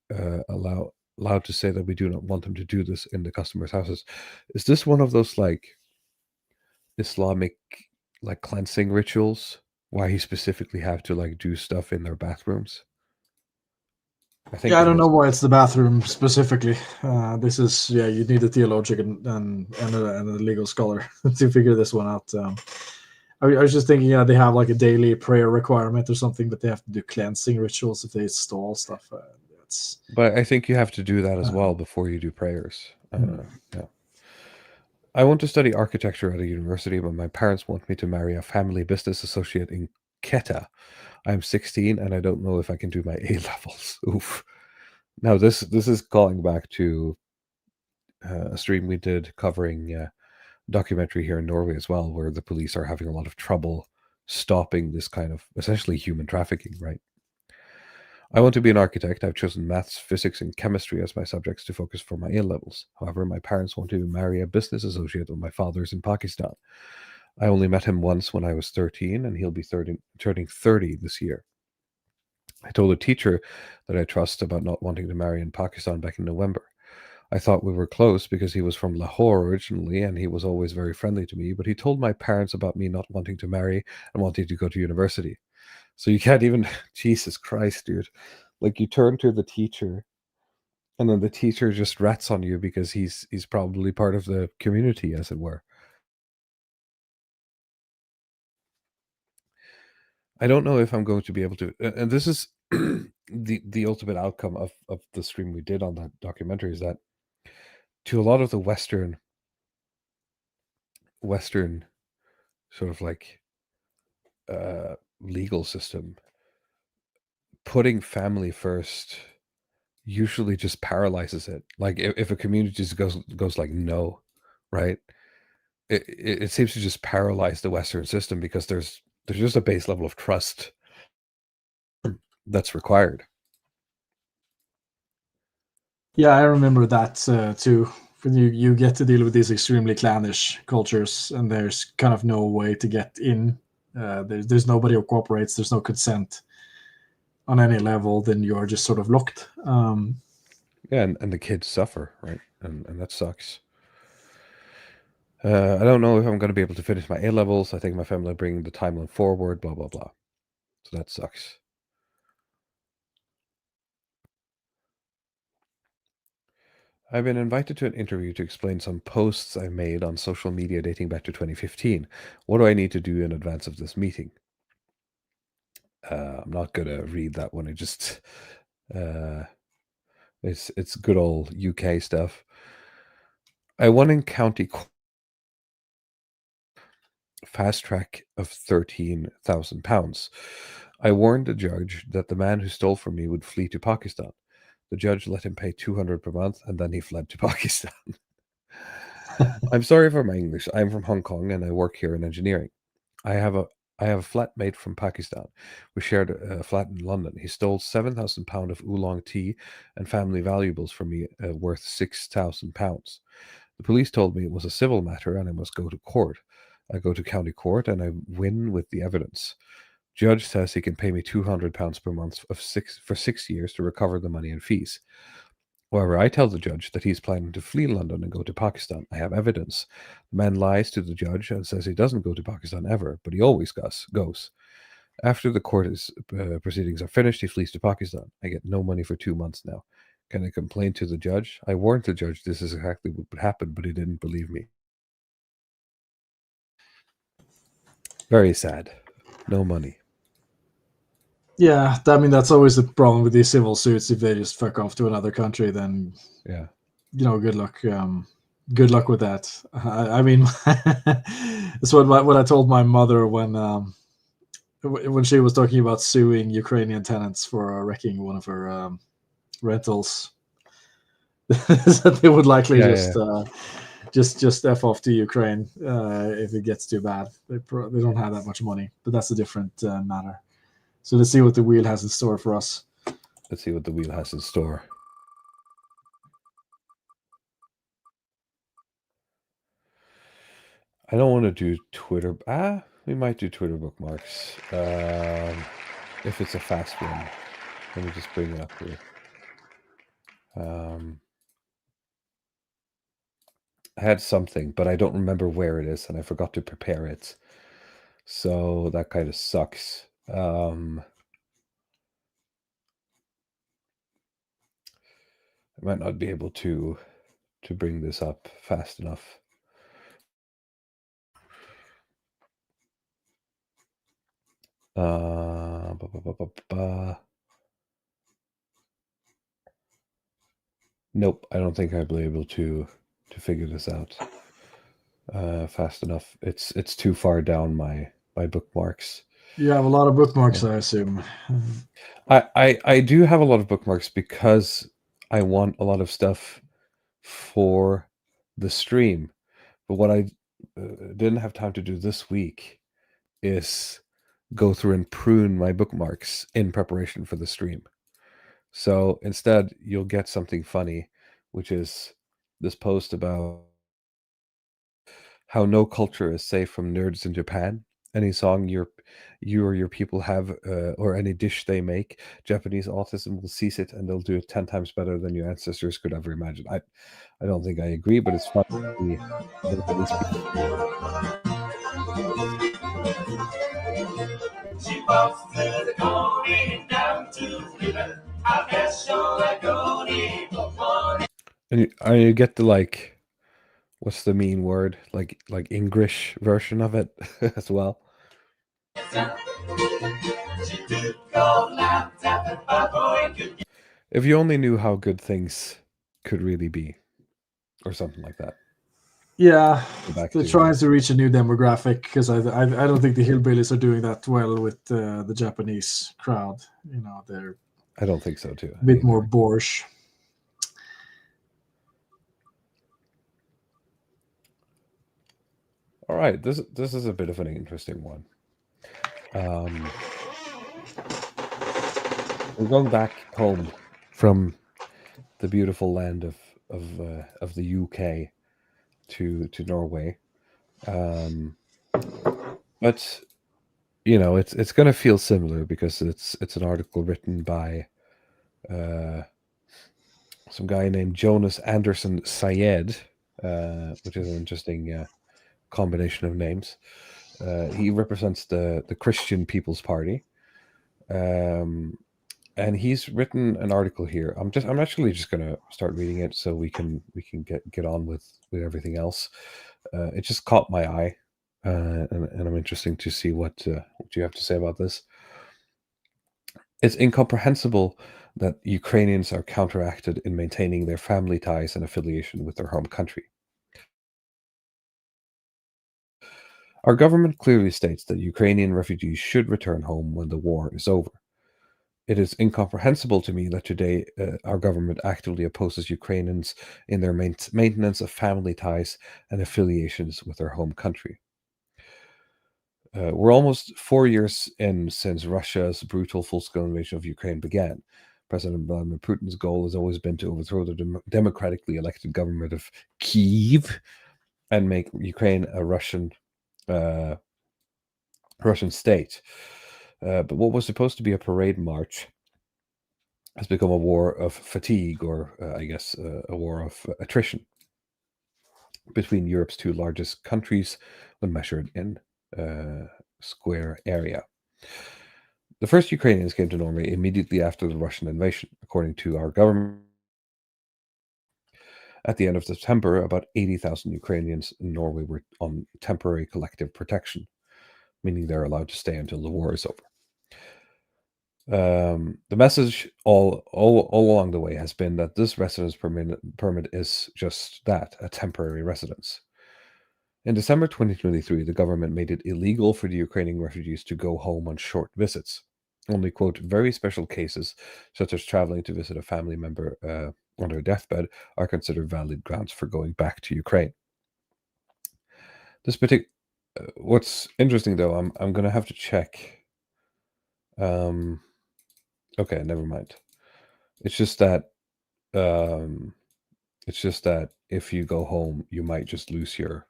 Speaker 8: allowed to say that we do not want them to do this in the customers' houses? Is this one of those like Islamic like cleansing rituals? Why he specifically have to like do stuff in their bathrooms?
Speaker 9: I don't know why it's the bathroom specifically. This is you need a theologian and a legal scholar to figure this one out. I was just thinking, they have like a daily prayer requirement or something, but they have to do cleansing rituals if they install stuff.
Speaker 8: But I think you have to do that as well before you do prayers. Yeah. I want to study architecture at a university, but my parents want me to marry a family business associate in Quetta. I'm 16 and I don't know if I can do my A levels. Oof. Now this is calling back to a stream we did covering documentary here in Norway as well, where the police are having a lot of trouble stopping this kind of essentially human trafficking, right? I want to be an architect. I've chosen maths, physics, and chemistry as my subjects to focus for my A levels. However, my parents want to marry a business associate of my father's in Pakistan. I only met him once when I was 13, and he'll be turning 30 this year. I told a teacher that I trust about not wanting to marry in Pakistan back in November. I thought we were close because he was from Lahore originally, and he was always very friendly to me, but he told my parents about me not wanting to marry and wanting to go to university. So you can't even, Jesus Christ, dude. Like, you turn to the teacher And then the teacher just rats on you because he's probably part of the community, as it were. I don't know if I'm going to be able to, and this is the ultimate outcome of the stream we did on that documentary, is that to a lot of the Western sort of like legal system, putting family first usually just paralyzes it. Like if a community just goes like no, right? It seems to just paralyze the Western system because there's just a base level of trust that's required.
Speaker 9: Yeah, I remember that too. When you get to deal with these extremely clannish cultures, and there's kind of no way to get in. There's nobody who cooperates. There's no consent on any level. Then you're just sort of locked.
Speaker 8: Yeah, and the kids suffer, right? And that sucks. I don't know if I'm going to be able to finish my A levels. I think my family are bringing the timeline forward. Blah blah blah. So that sucks. I've been invited to an interview to explain some posts I made on social media dating back to 2015. What do I need to do in advance of this meeting? I'm not going to read that one. It's good old UK stuff. I won in county fast track of £13,000. I warned the judge that the man who stole from me would flee to Pakistan. The judge let him pay $200 per month, and then he fled to Pakistan. I'm sorry for my English. I'm from Hong Kong, and I work here in engineering. I have a flatmate from Pakistan. We shared a flat in London. He stole £7,000 of oolong tea and family valuables from me, worth £6,000. The police told me it was a civil matter and I must go to court. I go to county court and I win with the evidence. Judge says he can pay me £200 per month for 6 years to recover the money and fees. However, I tell the judge that he's planning to flee London and go to Pakistan. I have evidence. The man lies to the judge and says he doesn't go to Pakistan ever, but he always goes. After the court proceedings are finished, he flees to Pakistan. I get no money for 2 months now. Can I complain to the judge? I warned the judge this is exactly what would happen, but he didn't believe me. Very sad. No money.
Speaker 9: Yeah, I mean that's always the problem with these civil suits. If they just fuck off to another country, then
Speaker 8: yeah,
Speaker 9: good luck. Good luck with that. I mean, that's what I told my mother when she was talking about suing Ukrainian tenants for wrecking one of her rentals. That they would likely just f off to Ukraine if it gets too bad. They don't have that much money, but that's a different matter. So let's see what the wheel has in store for us.
Speaker 8: Let's see what the wheel has in store. I don't want to do Twitter. We might do Twitter bookmarks. If it's a fast one. Let me just bring it up here. I had something, but I don't remember where it is, and I forgot to prepare it. So that kind of sucks. I might not be able to bring this up fast enough. Nope, I don't think I'll be able to figure this out fast enough. It's too far down my bookmarks.
Speaker 9: You have a lot of bookmarks, I assume.
Speaker 8: I do have a lot of bookmarks because I want a lot of stuff for the stream. But what I didn't have time to do this week is go through and prune my bookmarks in preparation for the stream. So instead, you'll get something funny, which is this post about how no culture is safe from nerds in Japan. Any song you or your people have, or any dish they make, Japanese autism will seize it and they'll do it 10 times better than your ancestors could ever imagine. I don't think I agree, but it's fun to see
Speaker 10: She walks through the corn down to the river. I guess you're a goody for one.
Speaker 8: And you get the like, what's the mean word? Like English version of it as well. If you only knew how good things could really be, or something like that.
Speaker 9: Yeah, they're trying to reach a new demographic because I don't think the hillbillies are doing that well with the Japanese crowd. You know, they're.
Speaker 8: I don't think so too.
Speaker 9: A bit more boorish.
Speaker 8: All right, this is a bit of an interesting one. We're going back home from the beautiful land of the UK to Norway, but you know it's going to feel similar because it's an article written by some guy named Jonas Anderson Syed, which is an interesting combination of names. He represents the Christian People's Party, and he's written an article here. I'm actually just gonna start reading it so we can get on with everything else. It just caught my eye, and I'm interested to see what you have to say about this. It's incomprehensible that Ukrainians are counteracted in maintaining their family ties and affiliation with their home country. Our government clearly states that Ukrainian refugees should return home when the war is over. It is incomprehensible to me that today our government actively opposes Ukrainians in their maintenance of family ties and affiliations with their home country. We're almost 4 years in since Russia's brutal full-scale invasion of Ukraine began. President Vladimir Putin's goal has always been to overthrow the democratically elected government of Kyiv and make Ukraine a Russian state. But what was supposed to be a parade march has become a war of fatigue, or I guess a war of attrition between Europe's two largest countries when measured in square area. The first Ukrainians came to Norway immediately after the Russian invasion, according to our government. At the end of September, about 80,000 Ukrainians in Norway were on temporary collective protection, meaning they're allowed to stay until the war is over. The message all along the way has been that this residence permit is just that, a temporary residence. In December 2023, the government made it illegal for the Ukrainian refugees to go home on short visits. Only, quote, very special cases, such as traveling to visit a family member on their deathbed, are considered valid grounds for going back to Ukraine. What's interesting, though, I'm going to have to check. Okay, never mind. It's just that if you go home, you might just lose your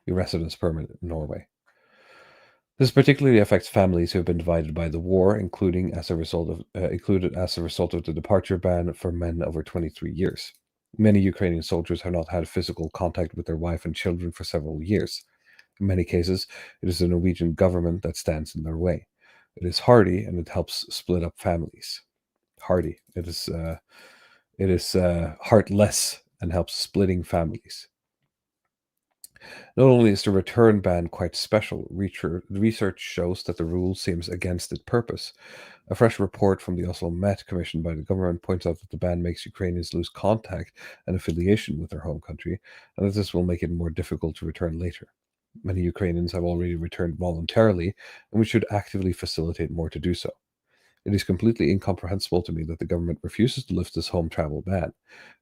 Speaker 8: residence permit in Norway. This particularly affects families who have been divided by the war, included as a result of the departure ban for men over 23 years. Many Ukrainian soldiers have not had physical contact with their wife and children for several years. In many cases, it is the Norwegian government that stands in their way. It is hardy, and it helps split up families. Hardy. It is heartless and helps splitting families. Not only is the return ban quite special, research shows that the rule seems against its purpose. A fresh report from the Oslo Met, commissioned by the government, points out that the ban makes Ukrainians lose contact and affiliation with their home country, and that this will make it more difficult to return later. Many Ukrainians have already returned voluntarily, and we should actively facilitate more to do so. It is completely incomprehensible to me that the government refuses to lift this home travel ban.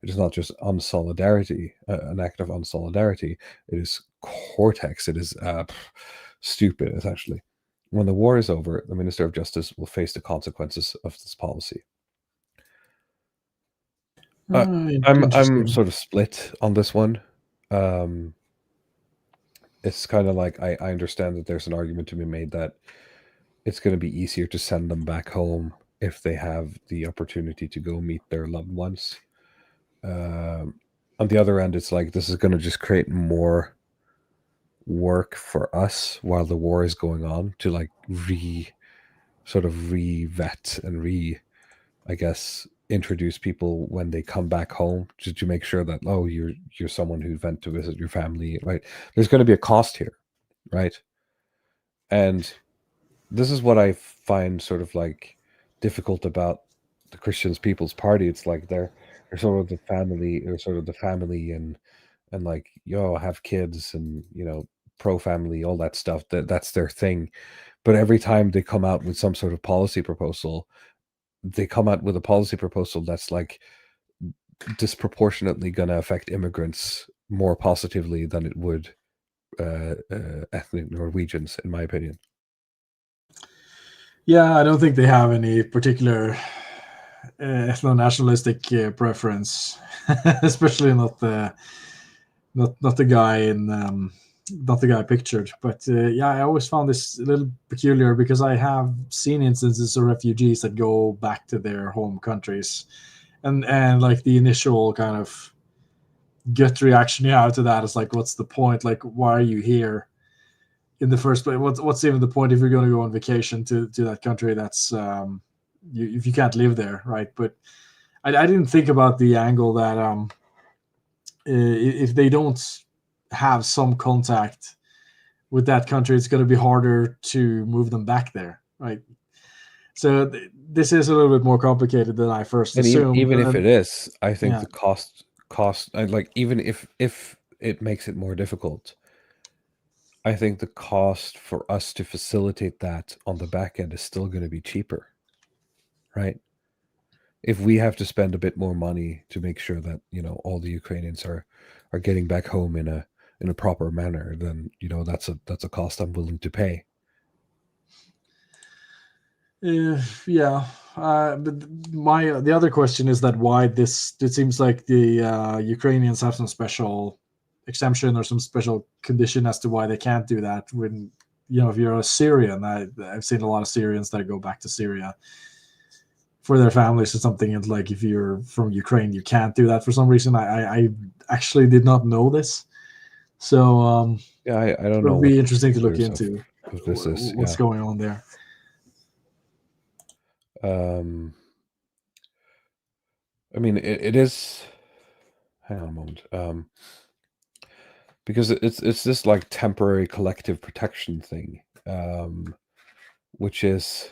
Speaker 8: It is not just unsolidarity, an act of unsolidarity. It is cortex. It is stupid, essentially. When the war is over, the Minister of Justice will face the consequences of this policy. I'm sort of split on this one. It's kind of like I understand that there's an argument to be made that it's going to be easier to send them back home if they have the opportunity to go meet their loved ones. On the other end, it's like this is going to just create more work for us while the war is going on to like re-vet and I guess introduce people when they come back home, just to make sure that, oh, you're someone who went to visit your family, right? There's going to be a cost here, right? And this is what I find sort of like difficult about the Christian People's Party. It's like they're sort of the family, and like, have kids and pro-family, all that stuff. That's their thing. But every time they come out with some sort of policy proposal, they come out with a policy proposal that's like disproportionately going to affect immigrants more positively than it would ethnic Norwegians, in my opinion.
Speaker 9: Yeah, I don't think they have any particular ethno-nationalistic preference, especially not the guy in not the guy pictured. But yeah, I always found this a little peculiar because I have seen instances of refugees that go back to their home countries, and like the initial kind of gut reaction you have to that is like, what's the point? Like, why are you here in the first place? What's even the point if you're going to go on vacation to that country that's if you can't live there, right? But I didn't think about the angle that if they don't have some contact with that country, it's going to be harder to move them back there, right? So this is a little bit more complicated than I first assumed.
Speaker 8: Even if it is, I think the cost, like, even if it makes it more difficult, I think the cost for us to facilitate that on the back end is still going to be cheaper, right? If we have to spend a bit more money to make sure that all the Ukrainians are getting back home in a proper manner, then that's a cost I'm willing to pay.
Speaker 9: Yeah, but the other question is that why this? It seems like the Ukrainians have some special exemption or some special condition as to why they can't do that. When if you're a Syrian, I've seen a lot of Syrians that go back to Syria for their families or something. And like, if you're from Ukraine, you can't do that for some reason. I actually did not know this, so
Speaker 8: yeah, I don't know.
Speaker 9: It'll be interesting to look into
Speaker 8: what's
Speaker 9: going on there.
Speaker 8: I mean, it is. Hang on a moment. Because it's this like temporary collective protection thing, which is,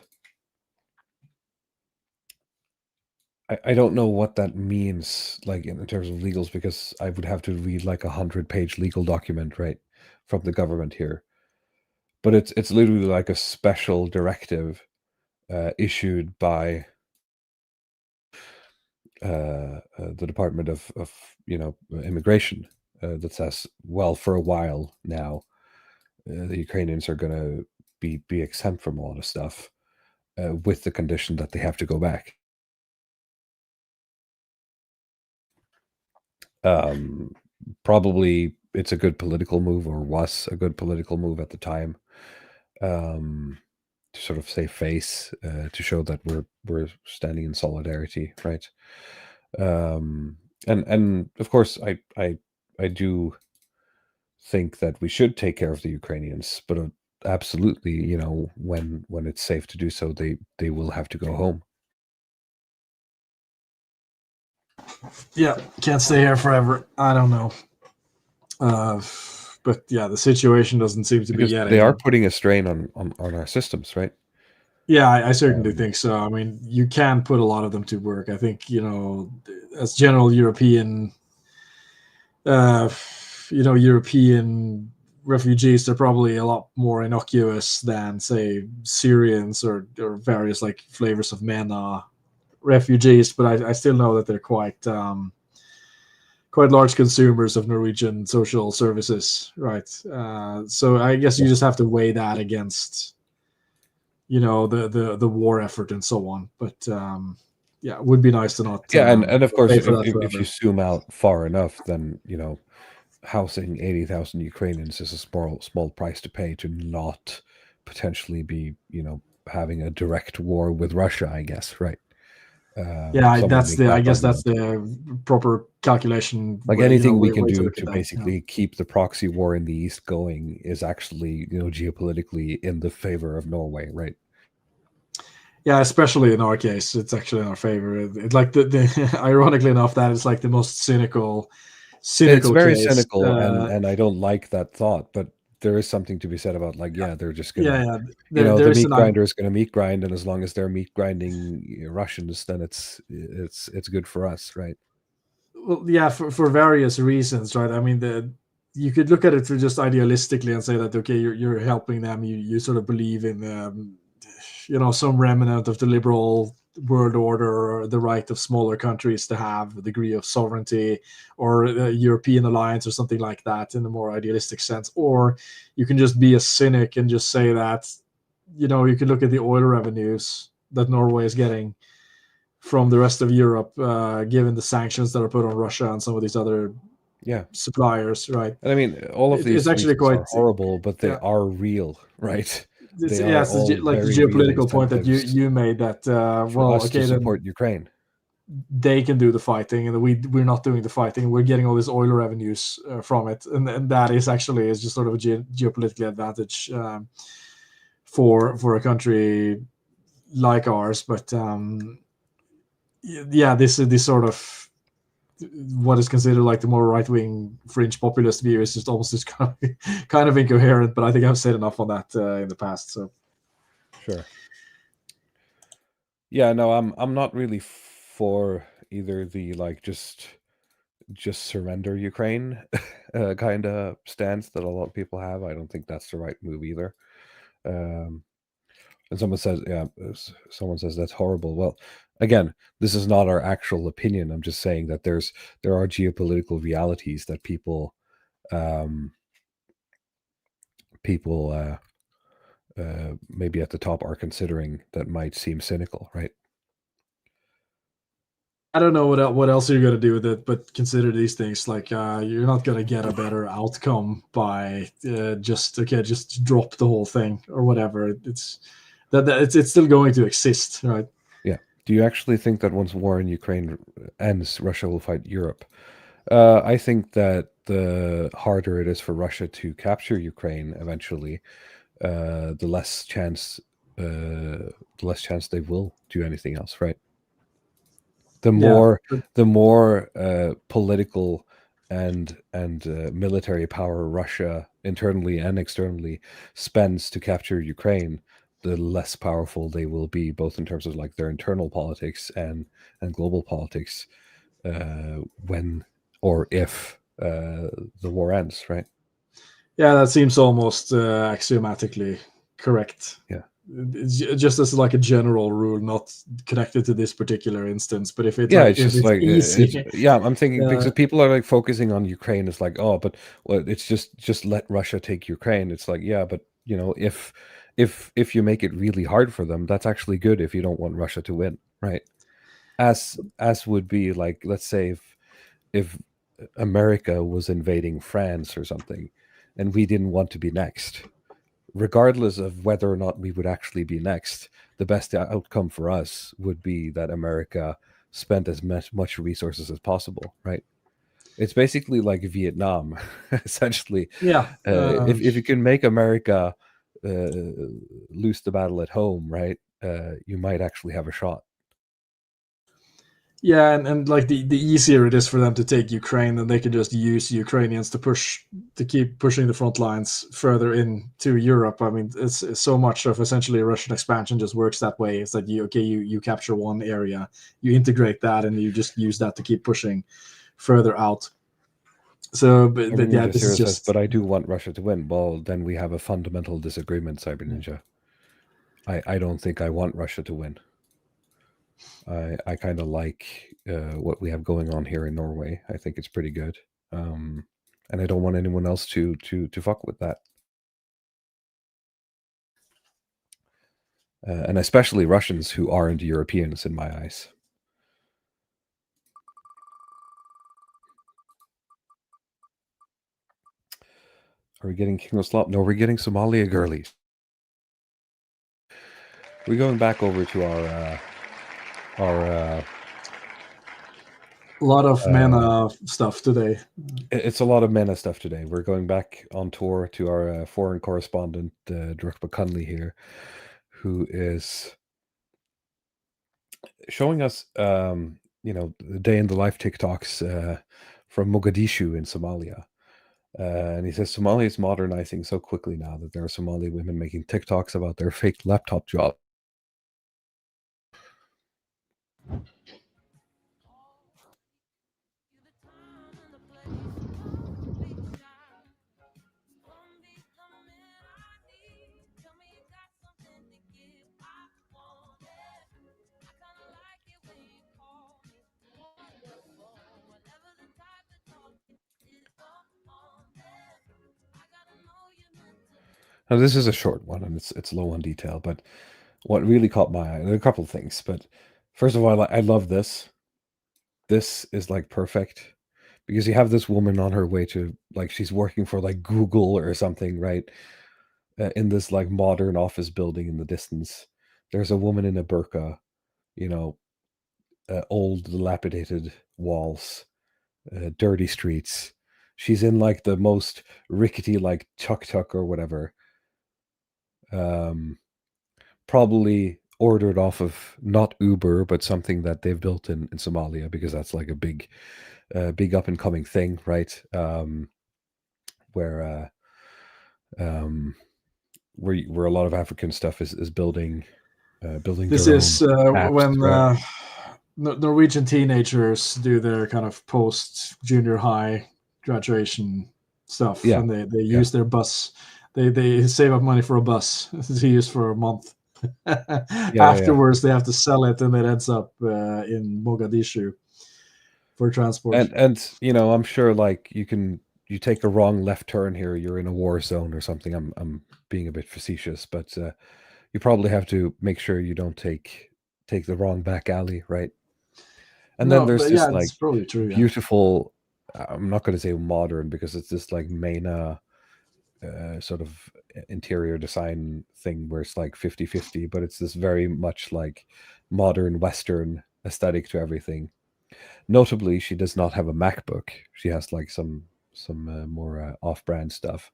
Speaker 8: I don't know what that means, like in terms of legals, because I would have to read like 100-page legal document, right, from the government here. But it's literally like a special directive issued by the Department of Immigration that says, well, for a while now, the Ukrainians are going to be exempt from a lot of stuff, with the condition that they have to go back. Probably it's a good political move, or was a good political move at the time, to sort of save face, to show that we're standing in solidarity, right? And of course, I do think that we should take care of the Ukrainians, but absolutely, when it's safe to do so, they will have to go home.
Speaker 9: Yeah, can't stay here forever. I don't know. But yeah, the situation doesn't seem to be yet.
Speaker 8: They are putting a strain on our systems, right?
Speaker 9: Yeah, I certainly think so. I mean, you can put a lot of them to work. I think, as general European, European refugees, they're probably a lot more innocuous than, say, Syrians or various like flavors of MENA refugees. But I still know that they're quite large consumers of Norwegian social services, right? So I guess you just have to weigh that against, the war effort and so on. But yeah, it would be nice to not.
Speaker 8: Yeah, and of course, if you zoom out far enough, then housing 80,000 Ukrainians is a small price to pay to not potentially be having a direct war with Russia, I guess, right?
Speaker 9: that's the. I guess that's the proper calculation.
Speaker 8: Like anything we can do to basically keep the proxy war in the East going is actually, geopolitically in the favor of Norway, right?
Speaker 9: Yeah, especially in our case, it's actually in our favor. It's like the ironically enough, that is like the most cynical.
Speaker 8: It's very cynical, and I don't like that thought, but there is something to be said about they're just gonna the meat grinder is gonna meat grind, and as long as they're meat grinding Russians, then it's good for us, right?
Speaker 9: Well, yeah, for various reasons, right? I mean, you could look at it just idealistically and say that okay, you're helping them. You sort of believe in some remnant of the liberal world order, or the right of smaller countries to have a degree of sovereignty, or a European alliance or something like that in a more idealistic sense. Or you can just be a cynic and just say that you can look at the oil revenues that Norway is getting from the rest of Europe, given the sanctions that are put on Russia and some of these other suppliers, right?
Speaker 8: And I mean, all of these actually are horrible, but they are real, right?
Speaker 9: It's like the geopolitical point that you made, that
Speaker 8: to support Ukraine.
Speaker 9: They can do the fighting, and we're not doing the fighting. We're getting all these oil revenues from it, and that is just sort of a geopolitical advantage for a country like ours. But this sort of what is considered like the more right-wing fringe populist view is just almost just kind of incoherent. But I think I've said enough on that in the past. So
Speaker 8: sure. Yeah, no, I'm not really for either the just surrender Ukraine kind of stance that a lot of people have. I don't think that's the right move either. And someone says that's horrible. Well, again, this is not our actual opinion. I'm just saying that there are geopolitical realities that people maybe at the top are considering that might seem cynical, right?
Speaker 9: I don't know what else you're going to do with it, but consider these things. Like you're not going to get a better outcome by just drop the whole thing or whatever. It's still going to exist, right?
Speaker 8: Yeah. Do you actually think that once war in Ukraine ends, Russia will fight Europe? I think that the harder it is for Russia to capture Ukraine eventually, the less chance they will do anything else, right? The more political and military power Russia internally and externally spends to capture Ukraine, the less powerful they will be, both in terms of their internal politics and global politics, when or if the war ends, right?
Speaker 9: Yeah, that seems almost axiomatically correct.
Speaker 8: Yeah.
Speaker 9: Just as like a general rule, not connected to this particular instance, but if it's
Speaker 8: easy. I'm thinking because people are focusing on Ukraine, it's but it's just let Russia take Ukraine. It's but if you make it really hard for them, that's actually good if you don't want Russia to win, right? As would be let's say if America was invading France or something, and we didn't want to be next. Regardless of whether or not we would actually be next, the best outcome for us would be that America spent as much resources as possible, right? It's basically like Vietnam, essentially.
Speaker 9: Yeah.
Speaker 8: If you can make America lose the battle at home, right, you might actually have a shot.
Speaker 9: Yeah, and the easier it is for them to take Ukraine, then they can just use Ukrainians to keep pushing the front lines further into Europe. I mean, it's so much of essentially Russian expansion just works that way. It's like you capture one area, you integrate that, and you just use that to keep pushing further out. So, but yeah, this is just.
Speaker 8: But I do want Russia to win. Well, then we have a fundamental disagreement, Cyber Ninja. I don't think I want Russia to win. I kind of like what we have going on here in Norway. I think it's pretty good, and I don't want anyone else to fuck with that, and especially Russians who aren't Europeans in my eyes. Are we getting King of Slop? No, we're getting Somalia girlies. We're going back over to our our
Speaker 9: a lot of mana stuff today.
Speaker 8: It's a lot of mana stuff today. We're going back on tour to our foreign correspondent, Drukpa Cunley here, who is showing us, the day in the life TikToks from Mogadishu in Somalia. And he says Somalia is modernizing so quickly now that there are Somali women making TikToks about their fake laptop job. Now, this is a short one, and it's low on detail, but what really caught my eye, there are a couple of things, but first of all, I love this. This is, like, perfect, because you have this woman on her way to, like, she's working for, like, Google or something, right? In this, like, modern office building in the distance. There's a woman in a burqa, old, dilapidated walls, dirty streets. She's in, like, the most rickety, like, tuk-tuk or whatever. Probably ordered off of not Uber, but something that they've built in Somalia, because that's like a big up and coming thing, right? Where a lot of African stuff is building
Speaker 9: This
Speaker 8: their
Speaker 9: is
Speaker 8: own apps,
Speaker 9: when
Speaker 8: right?
Speaker 9: Norwegian teenagers do their kind of post junior high graduation stuff,
Speaker 8: Yeah,
Speaker 9: and they
Speaker 8: yeah.
Speaker 9: use their bus. They save up money for a bus to use for a month. Afterwards, they have to sell it, and it ends up in Mogadishu for transport.
Speaker 8: And I'm sure, like, you take a wrong left turn here, you're in a war zone or something. I'm being a bit facetious, but you probably have to make sure you don't take the wrong back alley, right? And then there's this, like,
Speaker 9: it's probably true.
Speaker 8: beautiful. I'm not going to say modern, because it's this, like, Mena sort of interior design thing where it's like 50-50, but it's this very much like modern Western aesthetic to everything. Notably, she does not have a MacBook. She has, like, some more off-brand stuff.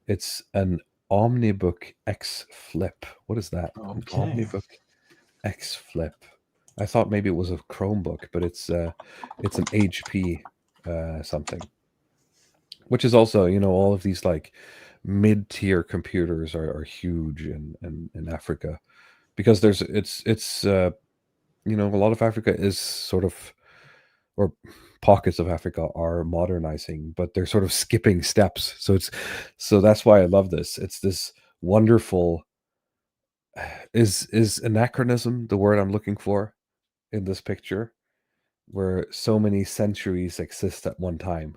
Speaker 8: It's an Omnibook X Flip. What is that? An Omnibook X Flip. I thought maybe it was a Chromebook, but it's an HP something. Which is also, all of these, like, mid-tier computers are huge in Africa, because a lot of Africa is sort of, or pockets of Africa are modernizing, but they're sort of skipping steps. So that's why I love this. It's this wonderful, is anachronism the word I'm looking for in this picture, where so many centuries exist at one time,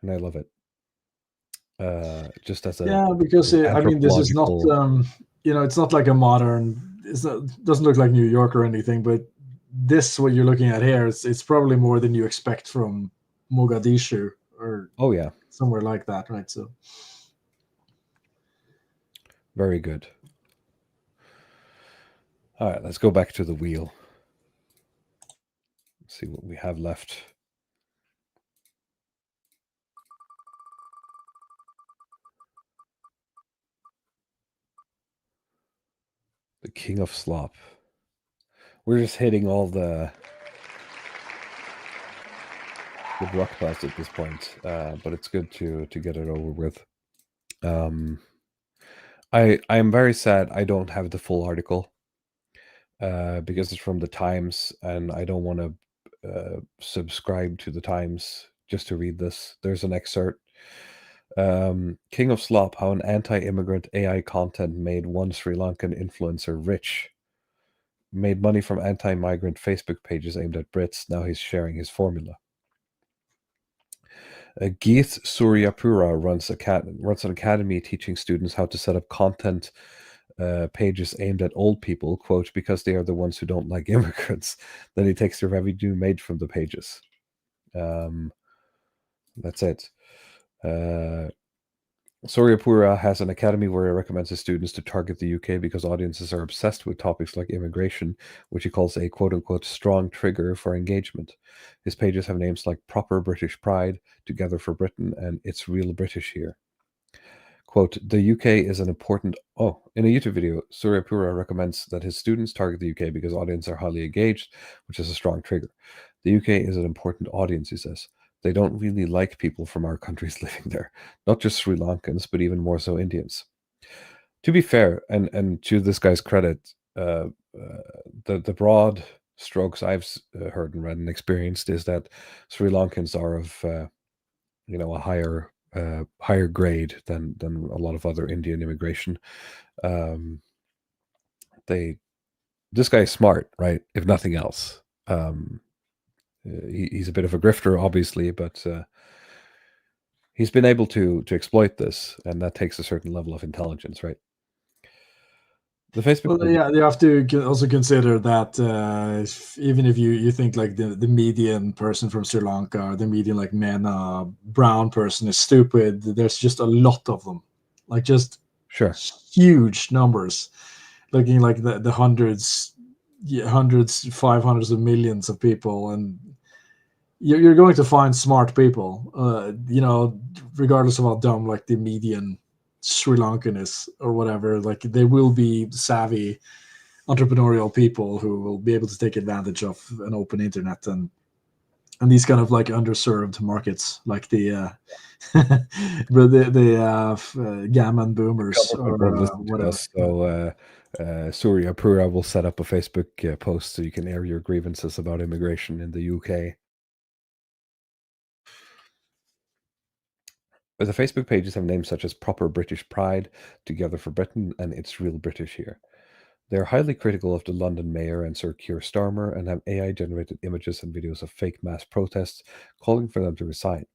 Speaker 8: and I love it. Just as
Speaker 9: because this is not it's not like a modern. Doesn't look like New York or anything, but this, what you're looking at here, it's probably more than you expect from Mogadishu or somewhere like that, right? So
Speaker 8: very good. All right, let's go back to the wheel. Let's see what we have left. The King of Slop. We're just hitting all the rock pass at this point, but it's good to get it over with. I am very sad I don't have the full article, because it's from the Times, and I don't want to subscribe to the Times just to read this. There's an excerpt. King of Slop, how an anti-immigrant AI content made one Sri Lankan influencer rich. Made money from anti-migrant Facebook pages aimed at Brits. Now he's sharing his formula. Geeth Suryapura runs an academy teaching students how to set up content pages aimed at old people, quote, because they are the ones who don't like immigrants. Then he takes the revenue made from the pages. That's it. Suryapura has an academy where he recommends his students to target the UK because audiences are obsessed with topics like immigration, which he calls a quote-unquote strong trigger for engagement. His pages have names like Proper British Pride, Together for Britain, and It's Real British Here. Quote, the UK is an important... Oh, in a YouTube video, Suryapura recommends that his students target the UK because audiences are highly engaged, which is a strong trigger. The UK is an important audience, he says. They don't really like people from our countries living there. Not just Sri Lankans, but even more so Indians. To be fair, and to this guy's credit, the broad strokes I've heard and read and experienced is that Sri Lankans are of a higher grade than a lot of other Indian immigration. This guy is smart, right? If nothing else. He's a bit of a grifter, obviously, but he's been able to exploit this, and that takes a certain level of intelligence, right? The Facebook.
Speaker 9: Well, yeah, you have to also consider that even if you think like the median person from Sri Lanka, or the median like MENA brown person is stupid, there's just a lot of them, like just
Speaker 8: sure
Speaker 9: huge numbers, looking like the hundreds, 500s of millions of people, and you're going to find smart people, regardless of how dumb like the median Sri Lankan is or whatever. Like there will be savvy entrepreneurial people who will be able to take advantage of an open internet and these kind of like underserved markets, like the gammon boomers or whatever.
Speaker 8: So Suryapura will set up a Facebook post so you can air your grievances about immigration in the UK. But the Facebook pages have names such as Proper British Pride, Together for Britain, and It's Real British Here. They are highly critical of the London mayor and Sir Keir Starmer and have AI-generated images and videos of fake mass protests calling for them to resign.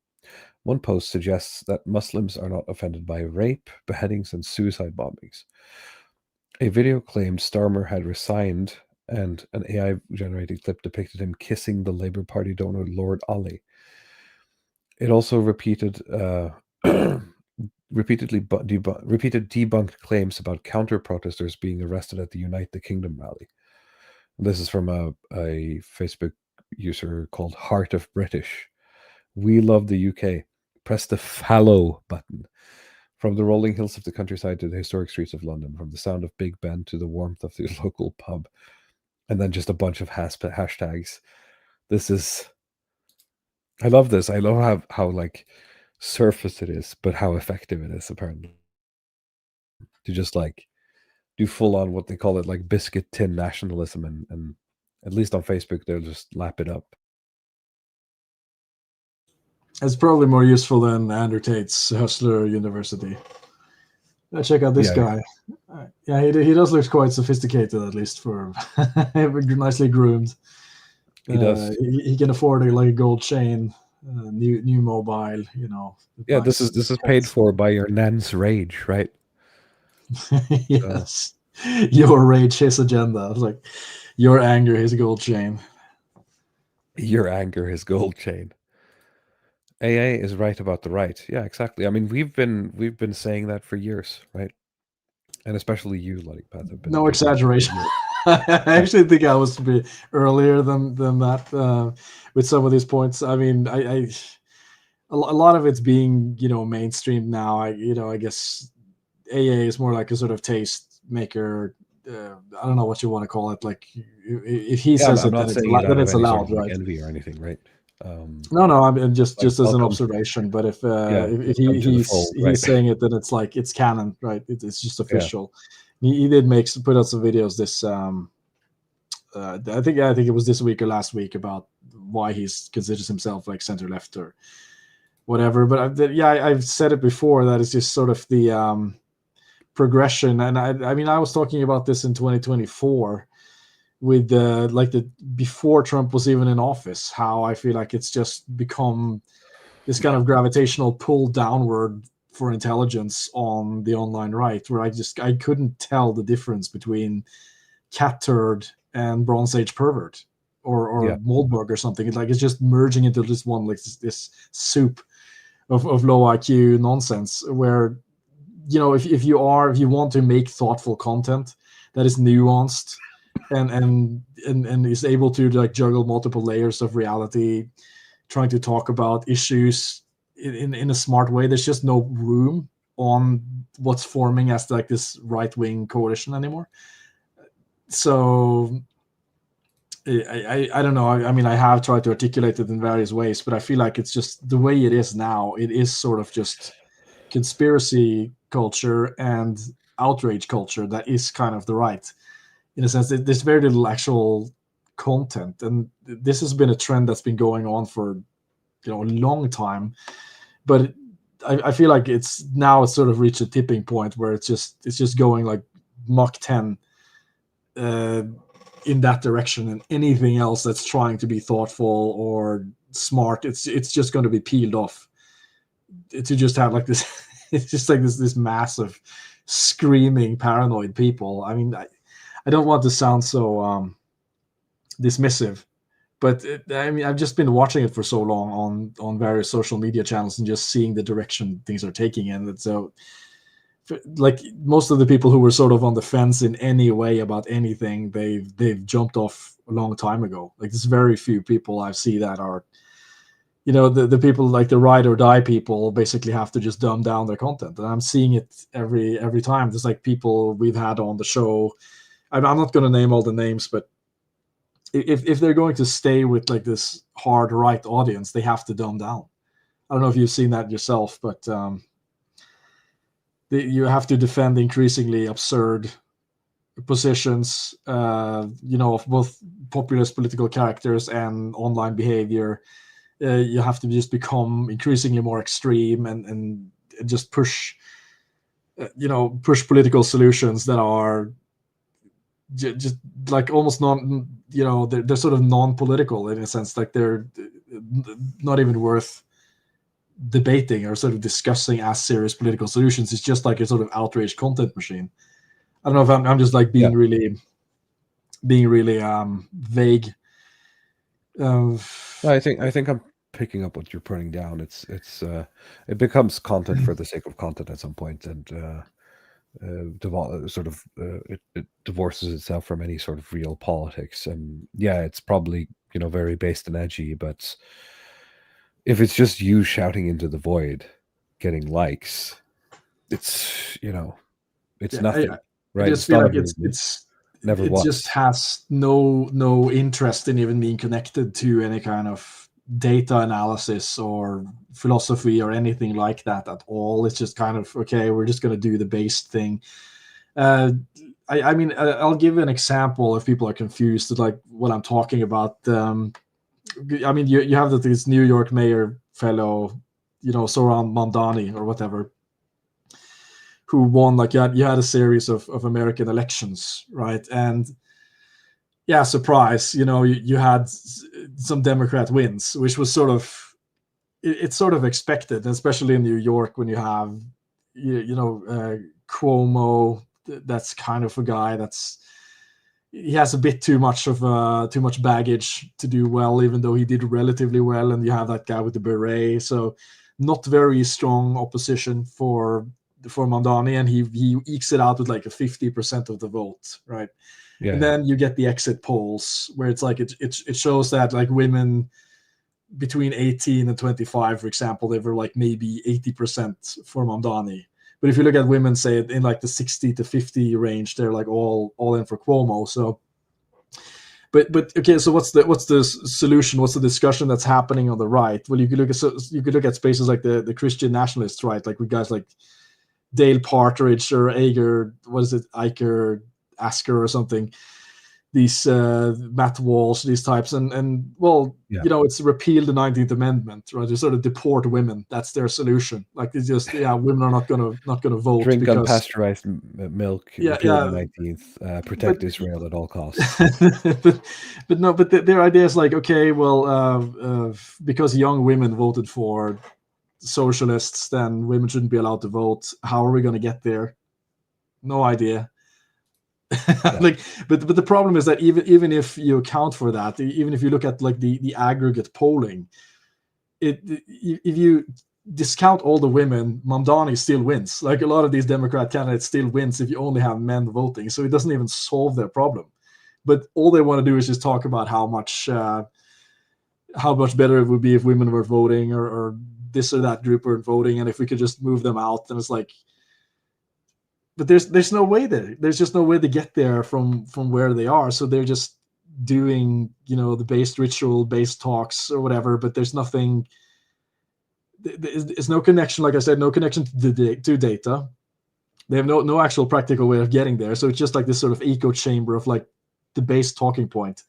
Speaker 8: One post suggests that Muslims are not offended by rape, beheadings, and suicide bombings. A video claimed Starmer had resigned, and an AI-generated clip depicted him kissing the Labour Party donor Lord Ali. It also repeated debunked claims about counter-protesters being arrested at the Unite the Kingdom rally. This is from a Facebook user called Heart of British. We love the UK. Press the follow button. From the rolling hills of the countryside to the historic streets of London, from the sound of Big Ben to the warmth of the local pub. And then just a bunch of hashtags. This is... I love this. I love how like surface it is, but how effective it is, apparently. To just like do full on what they call it, like biscuit tin nationalism, and at least on Facebook they'll just lap it up.
Speaker 9: It's probably more useful than Andrew Tate's Hustler University. Check out this guy. Yeah, he does look quite sophisticated, at least for nicely groomed.
Speaker 8: He does.
Speaker 9: He can afford a gold chain, new mobile.
Speaker 8: Yeah, this is paid for by your nan's rage, right?
Speaker 9: Yes, your rage, his agenda. It's like your anger, his gold chain.
Speaker 8: Your anger, his gold chain. AA is right about the right. Yeah, exactly. I mean, we've been saying that for years, right? And especially you, Lollipad, have been.
Speaker 9: No exaggeration. I actually think I was to be earlier than that with some of these points. I mean, a lot of it's being mainstream now. I guess AA is more like a sort of taste maker. I don't know what you want to call it. Like if he says it, then it's allowed, right?
Speaker 8: Envy or anything, right?
Speaker 9: No, I mean just as an observation. But if he's saying it, then it's like it's canon, right? It's just official. Yeah. He did put out some videos this. I think it was this week or last week about why he considers himself like center left or whatever. But I've said it before that it's just sort of the progression. And I mean I was talking about this in 2024. With the before Trump was even in office, how I feel like it's just become this kind of gravitational pull downward for intelligence on the online right, where I couldn't tell the difference between cat turd and Bronze Age pervert or Moldberg or something. It's just merging into this one like this soup of low IQ nonsense where if you want to make thoughtful content that is nuanced and is able to like juggle multiple layers of reality, trying to talk about issues in a smart way, there's just no room on what's forming as like this right-wing coalition anymore. So I don't know. I mean, I have tried to articulate it in various ways, but I feel like it's just the way it is now. It is sort of just conspiracy culture and outrage culture that is kind of the right, in a sense that there's very little actual content. And this has been a trend that's been going on for, a long time. But I feel like it's sort of reached a tipping point where it's just going like Mach 10 in that direction, and anything else that's trying to be thoughtful or smart, it's just going to be peeled off to just have like this. It's just like this massive screaming paranoid people. I mean, I don't want to sound so dismissive, but I've just been watching it for so long on various social media channels and just seeing the direction things are taking. And so like most of the people who were sort of on the fence in any way about anything, they've jumped off a long time ago. Like there's very few people I see that are, the people like the ride or die people basically have to just dumb down their content. And I'm seeing it every time. There's like people we've had on the show. I'm not going to name all the names, but if they're going to stay with like this hard right audience, they have to dumb down. I don't know if you've seen that yourself, but you have to defend increasingly absurd positions, of both populist political characters and online behavior. You have to just become increasingly more extreme and just push political solutions that are just like almost they're sort of non-political in a sense, like they're not even worth debating or sort of discussing as serious political solutions. It's just like a sort of outrage content machine. I don't know if I'm just like being really vague.
Speaker 8: I think I'm picking up what you're putting down. It becomes content for the sake of content at some point, and it divorces itself from any sort of real politics. And yeah, it's probably very based and edgy, but if it's just you shouting into the void, getting likes, it's nothing, right?
Speaker 9: I just feel like it's never. It just has no interest in even being connected to any kind of data analysis or philosophy or anything like that at all. It's just kind of, okay, we're just going to do the base thing. I mean, I'll give an example if people are confused, like what I'm talking about. I mean, you have this New York mayor fellow, Sohran Mamdani or whatever, who won, like you had a series of American elections, right? And yeah, surprise, you had some Democrat wins, which was sort of, it's sort of expected, especially in New York when you have, Cuomo. That's kind of a guy he has a bit too much baggage to do well, even though he did relatively well. And you have that guy with the beret, so not very strong opposition for Mamdani, and he ekes it out with like a 50% of the vote, right? Yeah. And then you get the exit polls where it's like it shows that like women between 18 and 25, for example, they were like maybe 80% for Mamdani. But if you look at women, say in like the 60 to 50 range, they're like all in for Cuomo. So, but okay. So what's the solution? What's the discussion that's happening on the right? Well, you could look at spaces like the Christian nationalists, right? Like with guys like Dale Partridge or Iker Asker or something. These Matt Walsh, these types, and well, yeah. It's repeal the 19th Amendment, right? You sort of deport women. That's their solution. Like it's just, women are not gonna vote.
Speaker 8: Drink unpasteurized milk. Repeal the 19th. Protect Israel at all costs.
Speaker 9: but their idea is like, okay, well, because young women voted for socialists, then women shouldn't be allowed to vote. How are we going to get there? No idea. Like, but the problem is that even if you account for that, even if you look at like the aggregate polling, if you discount all the women, Mamdani still wins. Like a lot of these Democrat candidates still wins if you only have men voting. So it doesn't even solve their problem. But all they want to do is just talk about how much better it would be if women were voting, or this or that group weren't voting, and if we could just move them out. And it's like, but there's no way there. There's just no way to get there from where they are. So they're just doing, the based ritual, based talks or whatever. But there's nothing. There's no connection. Like I said, no connection to data. They have no actual practical way of getting there. So it's just like this sort of echo chamber of like the base talking point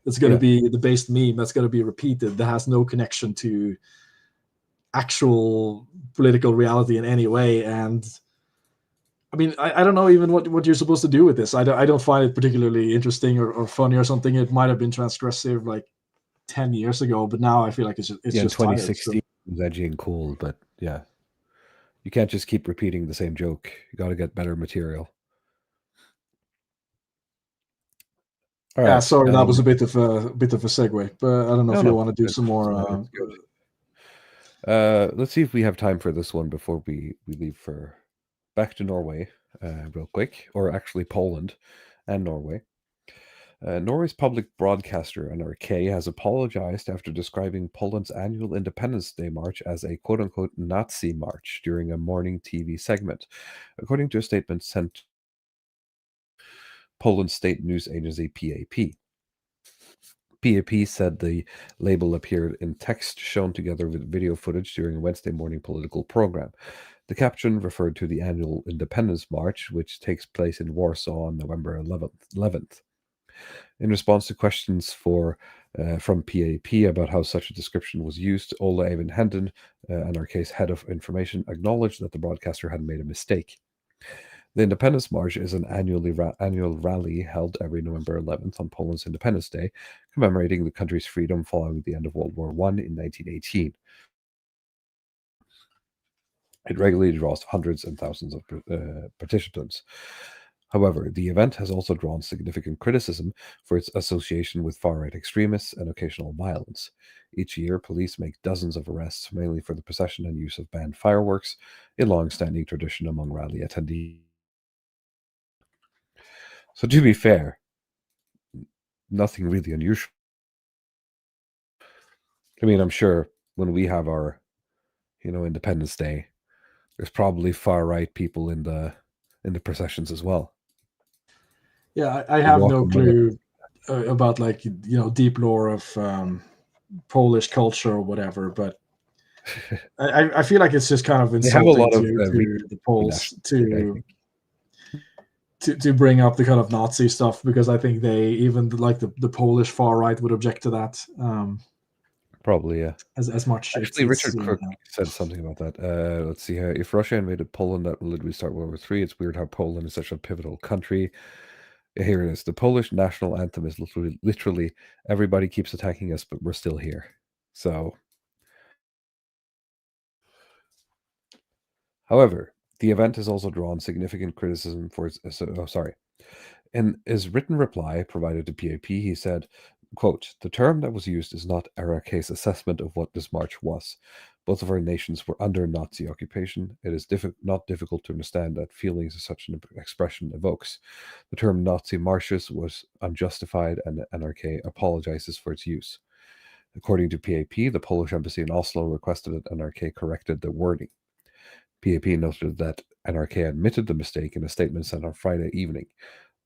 Speaker 9: that's going to be the base meme that's going to be repeated, that has no connection to actual political reality in any way. And I mean, I don't know even what you're supposed to do with this. I don't find it particularly interesting or funny or something. It might have been transgressive like 10 years ago, but now I feel like it's just
Speaker 8: 2016
Speaker 9: tired,
Speaker 8: was edgy and cool, but yeah, you can't just keep repeating the same joke. You got to get better material.
Speaker 9: All right. Sorry, that was a bit of a segue, but I don't know if you want to do some more.
Speaker 8: Let's see if we have time for this one before we leave for back to Norway real quick, or actually Poland and Norway. Norway's public broadcaster NRK has apologized after describing Poland's annual Independence Day march as a quote-unquote Nazi march during a morning TV segment, according to a statement sent Poland's state news agency PAP. PAP said the label appeared in text shown together with video footage during a Wednesday morning political program. The caption referred to the annual Independence March, which takes place in Warsaw on November 11th. In response to questions from PAP about how such a description was used, Ola Eivind Henden, NRK's head of information, acknowledged that the broadcaster had made a mistake. The Independence March is an annual rally held every November 11th on Poland's Independence Day, commemorating the country's freedom following the end of World War I in 1918. It regularly draws hundreds and thousands of participants. However, the event has also drawn significant criticism for its association with far-right extremists and occasional violence. Each year, police make dozens of arrests, mainly for the possession and use of banned fireworks, a long-standing tradition among rally attendees. So to be fair, nothing really unusual. I mean, I'm sure when we have our, Independence Day, there's probably far-right people in the processions as well.
Speaker 9: Yeah, I have no clue about deep lore of Polish culture or whatever, but I feel like it's just kind of insulting to the Poles to bring up the kind of Nazi stuff, because I think they, even like the Polish far right, would object to that.
Speaker 8: Probably, yeah.
Speaker 9: As much.
Speaker 8: Actually, Richard Crook said something about that. Let's see here. If Russia invaded Poland, that would literally start World War III. It's weird how Poland is such a pivotal country. Here it is. The Polish national anthem is literally everybody keeps attacking us, but we're still here. So, however, the event has also drawn significant criticism for its. In his written reply provided to PAP, he said, quote, "The term that was used is not NRK's assessment of what this march was. Both of our nations were under Nazi occupation. It is not difficult to understand that feelings of such an expression evokes. The term Nazi marches was unjustified, and NRK apologizes for its use." According to PAP, the Polish embassy in Oslo requested that NRK corrected the wording. PAP noted that NRK admitted the mistake in a statement sent on Friday evening.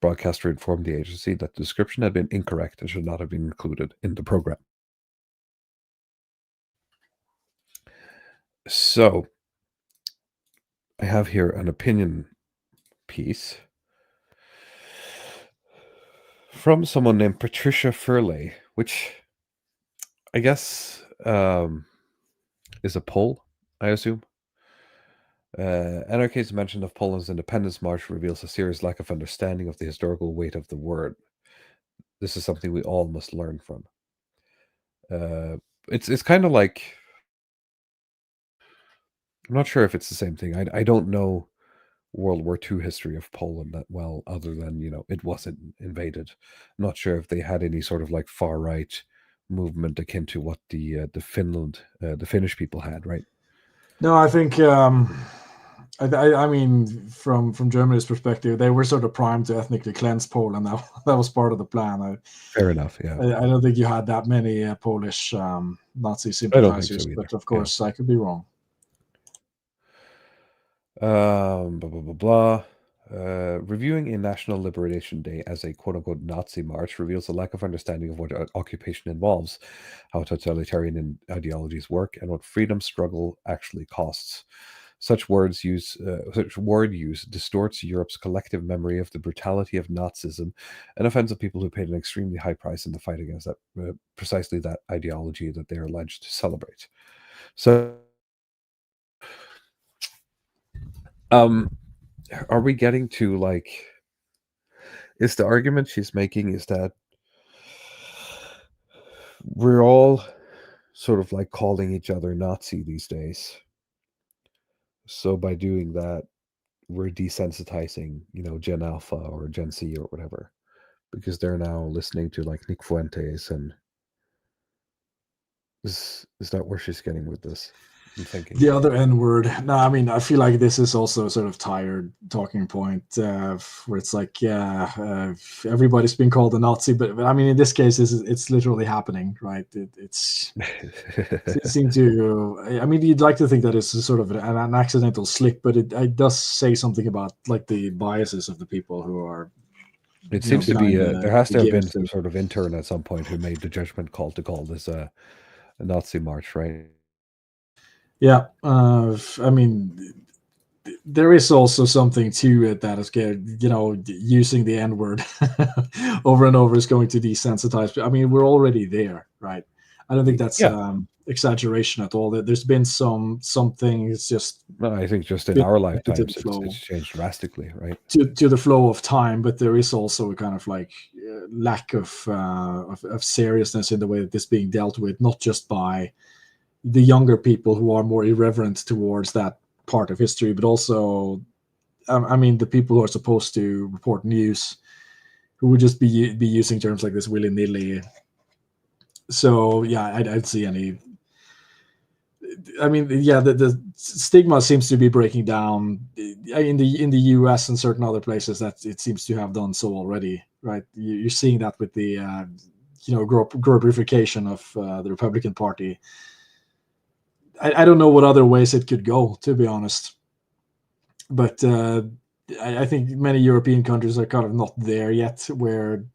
Speaker 8: Broadcaster informed the agency that the description had been incorrect and should not have been included in the program. So, I have here an opinion piece from someone named Patricia Furley, which I guess is a poll, I assume. NRK's mention of Poland's Independence March reveals a serious lack of understanding of the historical weight of the word. This is something we all must learn from. It's kind of like, I'm not sure if it's the same thing. I don't know World War II history of Poland that well, other than, it wasn't invaded. I'm not sure if they had any sort of like far right movement akin to what the Finnish people had, right?
Speaker 9: No, I think I mean from Germany's perspective, they were sort of primed to ethnically cleanse Poland. That was part of the plan.
Speaker 8: Fair enough. Yeah.
Speaker 9: I don't think you had that many Polish Nazi
Speaker 8: I don't think so
Speaker 9: sympathizers,
Speaker 8: either.
Speaker 9: but of course I could be wrong.
Speaker 8: Blah blah blah blah. Reviewing a National Liberation Day as a quote-unquote Nazi march reveals a lack of understanding of what occupation involves, how totalitarian ideologies work, and what freedom struggle actually costs. Such word use distorts Europe's collective memory of the brutality of Nazism and offends the people who paid an extremely high price in the fight against that precisely that ideology that they are alleged to celebrate. So, are we getting to like? Is the argument she's making is that we're all sort of like calling each other Nazi these days? So by doing that, we're desensitizing, Gen Alpha or Gen C or whatever, because they're now listening to like Nick Fuentes, and is that where she's getting with this? I'm thinking
Speaker 9: the other N word. No, I mean I feel like this is also a sort of tired talking point where it's like, everybody's been called a Nazi, but I mean in this case, it's literally happening, right? It seems to. I mean, you'd like to think that it's a sort of an accidental slip, but it does say something about like the biases of the people who are.
Speaker 8: It seems to be there has to have been some
Speaker 9: too.
Speaker 8: sort of intern at some point who made the judgment call to call this a Nazi march, right?
Speaker 9: Yeah, I mean, there is also something to it that is good. Using the N word over and over is going to desensitize. I mean, we're already there, right? I don't think that's exaggeration at all. There's been something. It's just.
Speaker 8: No, I think just in our lifetimes, it's changed drastically, right?
Speaker 9: To the flow of time, but there is also a kind of like lack of seriousness in the way that this is being dealt with, not just by the younger people who are more irreverent towards that part of history, but also, I mean, the people who are supposed to report news, who would just be using terms like this willy nilly. So yeah, I'd see any. I mean, yeah, the stigma seems to be breaking down in the US and certain other places that it seems to have done so already, right? You're seeing that with the glorification of the Republican Party. I don't know what other ways it could go, to be honest. But I think many European countries are kind of not there yet, where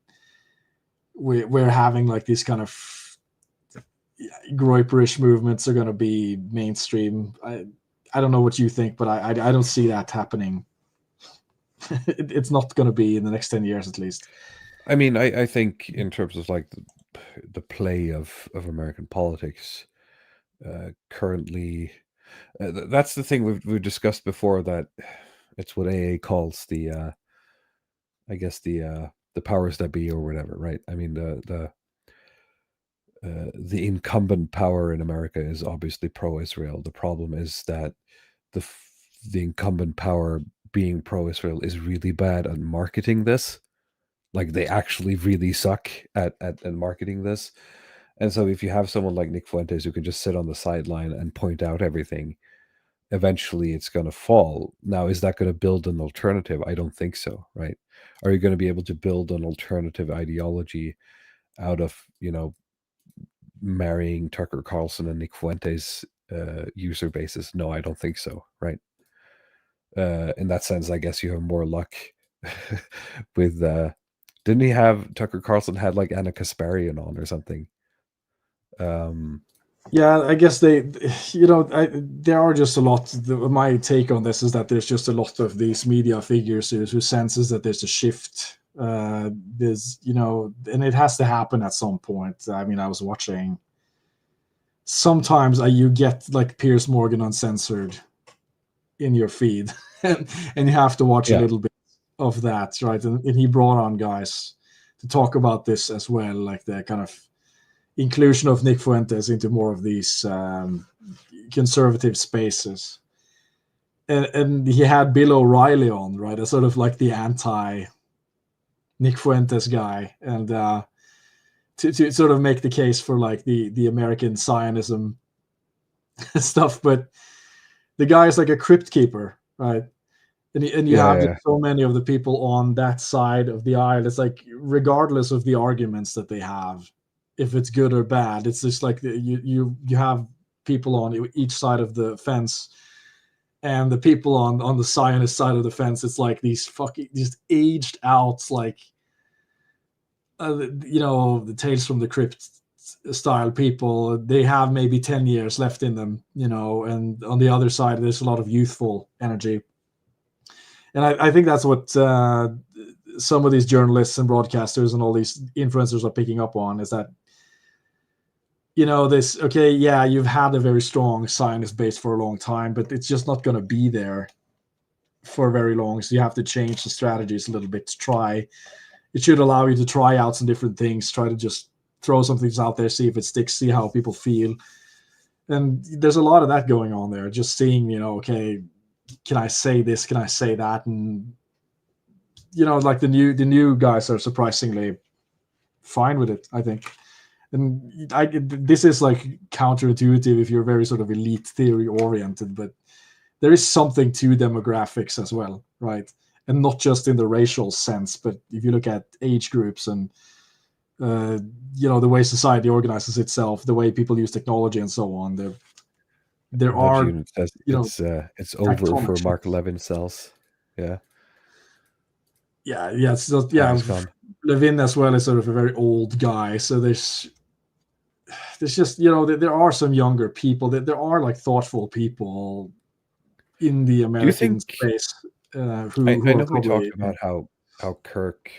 Speaker 9: we're having like these kind of groyperish movements are going to be mainstream. I don't know what you think, but I don't see that happening. It's not going to be in the next 10 years, at least.
Speaker 8: I mean, I think in terms of like the play of American politics currently, that's the thing we've discussed before, that it's what AA calls the I guess the powers that be or whatever, right? I mean the incumbent power in America is obviously pro-Israel. The problem is that the incumbent power being pro-Israel is really bad at marketing this. Like they actually really suck at marketing this. And so if you have someone like Nick Fuentes who can just sit on the sideline and point out everything, eventually it's going to fall. Now, is that going to build an alternative? I don't think so, right? Are you going to be able to build an alternative ideology out of, marrying Tucker Carlson and Nick Fuentes user bases? No, I don't think so, right? In that sense, I guess you have more luck with didn't he have Tucker Carlson had like Anna Kasparian on or something?
Speaker 9: Yeah, I guess there are just a lot. My take on this is that there's just a lot of these media figures who senses that there's a shift. There's, and it has to happen at some point. I mean, I was watching. Sometimes you get like Piers Morgan uncensored in your feed, and you have to watch a little bit of that, right? And he brought on guys to talk about this as well, like the kind of inclusion of Nick Fuentes into more of these conservative spaces. And he had Bill O'Reilly on, right? As sort of like the anti Nick Fuentes guy, and to sort of make the case for like the American Zionism stuff. But the guy is like a crypt keeper, right? And you have
Speaker 8: Yeah.
Speaker 9: so many of the people on that side of the aisle. It's like, regardless of the arguments that they have, if it's good or bad, it's just like you have people on each side of the fence, and the people on the Zionist side of the fence, it's like these fucking just aged out, like the Tales from the Crypt style people. They have maybe 10 years left in them, and on the other side there's a lot of youthful energy. And I think that's what some of these journalists and broadcasters and all these influencers are picking up on, is that, you've had a very strong Zionist base for a long time, but it's just not going to be there for very long. So you have to change the strategies a little bit to try. It should allow you to try out some different things, try to just throw some things out there, see if it sticks, see how people feel. And there's a lot of that going on there, just seeing, can I say this? Can I say that? And like the new guys are surprisingly fine with it, I think. And this is like counterintuitive if you're very sort of elite theory oriented, but there is something to demographics as well, right? And not just in the racial sense, but if you look at age groups and the way society organizes itself, the way people use technology and so on, there are,
Speaker 8: it's over for Mark Levin cells. Yeah.
Speaker 9: Levin as well is sort of a very old guy, so there's just there are some younger people, that there are like thoughtful people in the American space.
Speaker 8: I know we talked about how Kirk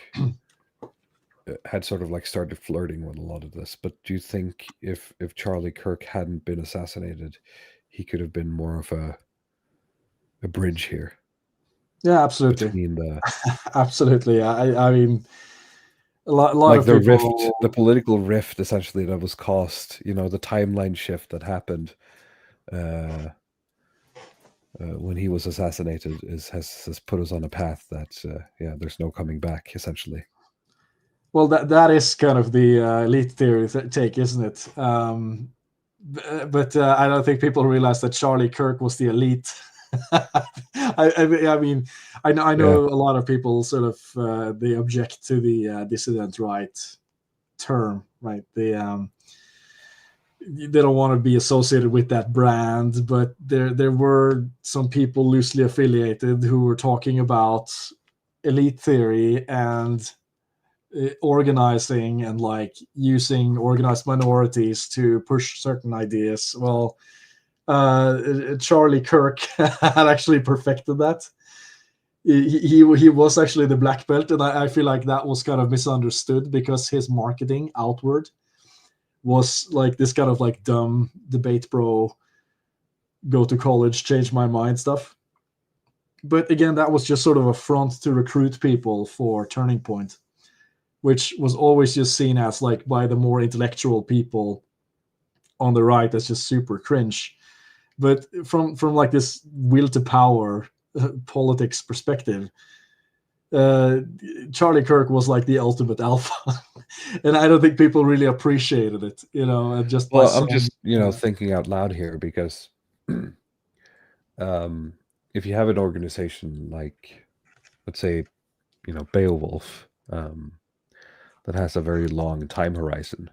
Speaker 8: had sort of like started flirting with a lot of this, but do you think if Charlie Kirk hadn't been assassinated, he could have been more of a bridge here?
Speaker 9: Yeah, absolutely. Absolutely. I mean, a lot
Speaker 8: like
Speaker 9: of
Speaker 8: the
Speaker 9: people...
Speaker 8: rift, the political rift, essentially, that was caused. The timeline shift that happened when he was assassinated has put us on a path that there's no coming back, essentially.
Speaker 9: Well, that is kind of the elite theory take, isn't it? But I don't think people realize that Charlie Kirk was the elite. I mean, I know a lot of people sort of they object to the dissident right term, right? They don't want to be associated with that brand, but there were some people loosely affiliated who were talking about elite theory and organizing and like using organized minorities to push certain ideas. Well, Charlie Kirk had actually perfected that. He was actually the black belt, and I feel like that was kind of misunderstood because his marketing outward was like this kind of like dumb debate bro, go to college, change my mind stuff. But again, that was just sort of a front to recruit people for Turning Point, which was always just seen as like by the more intellectual people on the right as just super cringe. But from like this will to power politics perspective, Charlie Kirk was like the ultimate alpha. And I don't think people really appreciated it, and just
Speaker 8: I'm just thinking out loud here, because if you have an organization like, let's say, Beowulf, that has a very long time horizon,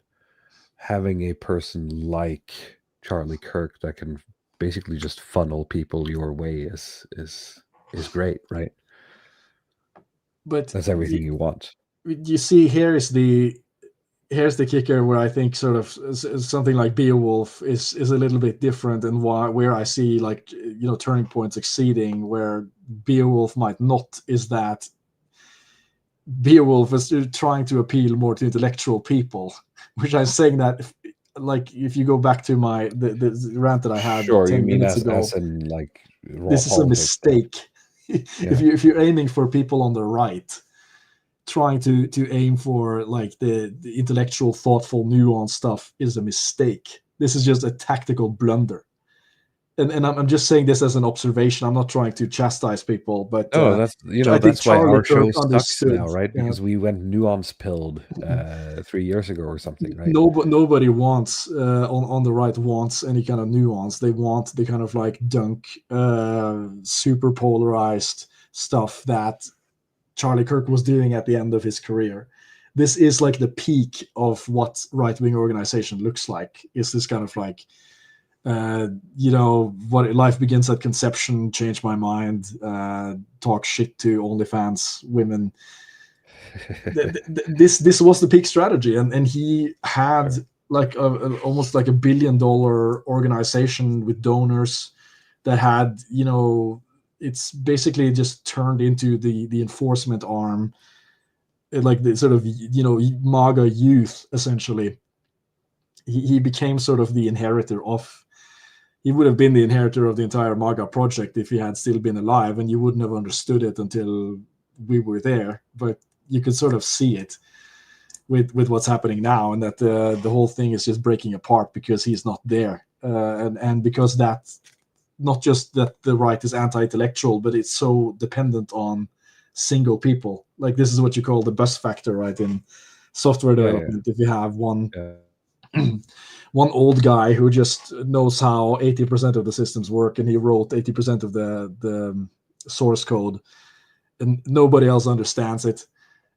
Speaker 8: having a person like Charlie Kirk that can basically just funnel people your way is great, right?
Speaker 9: But
Speaker 8: that's everything you want.
Speaker 9: You see, here's the kicker, where I think sort of something like Beowulf is a little bit different, and where I see like Turning Point succeeding, where Beowulf might not, is that Beowulf is trying to appeal more to intellectual people, which I'm saying that if you go back to the rant that I had 10 minutes ago,
Speaker 8: as in like
Speaker 9: this is a mistake. If you're aiming for people on the right, trying to aim for like the intellectual, thoughtful, nuanced stuff is a mistake. This is just a tactical blunder. and I'm just saying this as an observation. I'm not trying to chastise people, but
Speaker 8: that's
Speaker 9: I think
Speaker 8: that's why
Speaker 9: Charlie
Speaker 8: our show
Speaker 9: Kirk
Speaker 8: sucks
Speaker 9: understood.
Speaker 8: now, right? Because we went nuance pilled 3 years ago or something, right?
Speaker 9: Nobody wants on the right wants any kind of nuance. They want the kind of like dunk, super polarized stuff that Charlie Kirk was doing at the end of his career. This is like the peak of what right-wing organization looks like. Is this kind of like, what life begins at conception, change my mind, talk shit to OnlyFans women. This was the peak strategy, and he had like almost like $1 billion organization with donors that had, it's basically just turned into the enforcement arm, like the sort of MAGA youth essentially. He became sort of the inheritor of. He would have been the inheritor of the entire MAGA project if he had still been alive, and you wouldn't have understood it until we were there. But you could sort of see it with what's happening now, and that the whole thing is just breaking apart because he's not there, and because that, not just that the right is anti-intellectual, but it's so dependent on single people. Like this is what you call the bus factor, right? In software development, if you have one old guy who just knows how 80% of the systems work, and he wrote 80% of the source code, and nobody else understands it.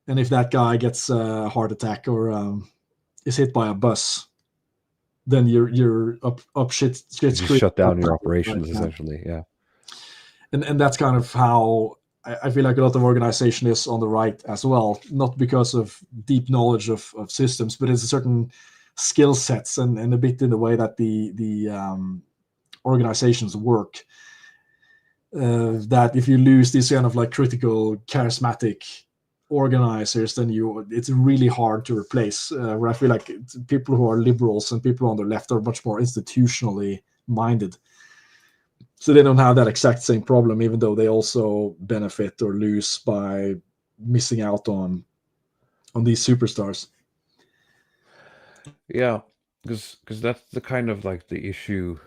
Speaker 9: And if that guy gets a heart attack or is hit by a bus, then you're up shit
Speaker 8: creek. Shut down your operations, right? Essentially, yeah.
Speaker 9: And that's kind of how I feel like a lot of organization is on the right as well, not because of deep knowledge of systems, but it's a certain skill sets and a bit in the way that the organizations work. That if you lose these kind of like critical, charismatic organizers, then it's really hard to replace. Where I feel like people who are liberals and people on the left are much more institutionally minded, so they don't have that exact same problem, even though they also benefit or lose by missing out on these superstars.
Speaker 8: Yeah, because that's the kind of like the issue.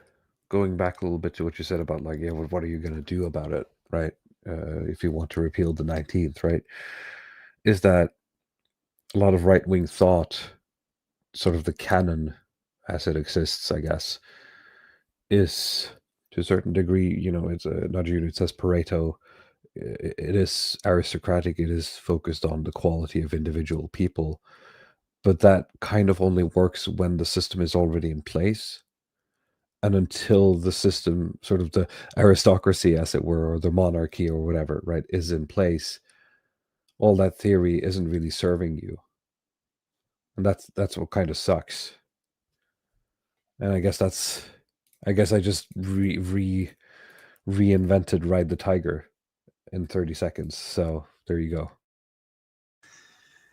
Speaker 8: Going back a little bit to what you said about like, what are you going to do about it, right? If you want to repeal the 19th, right? Is that a lot of right-wing thought, sort of the canon as it exists, I guess, is to a certain degree, it's it says Pareto. It is aristocratic. It is focused on the quality of individual people, but that kind of only works when the system is already in place. And until the system, sort of the aristocracy, as it were, or the monarchy or whatever, right, is in place, all that theory isn't really serving you. And that's what kind of sucks. And I guess I just reinvented Ride the Tiger in 30 seconds. So there you go.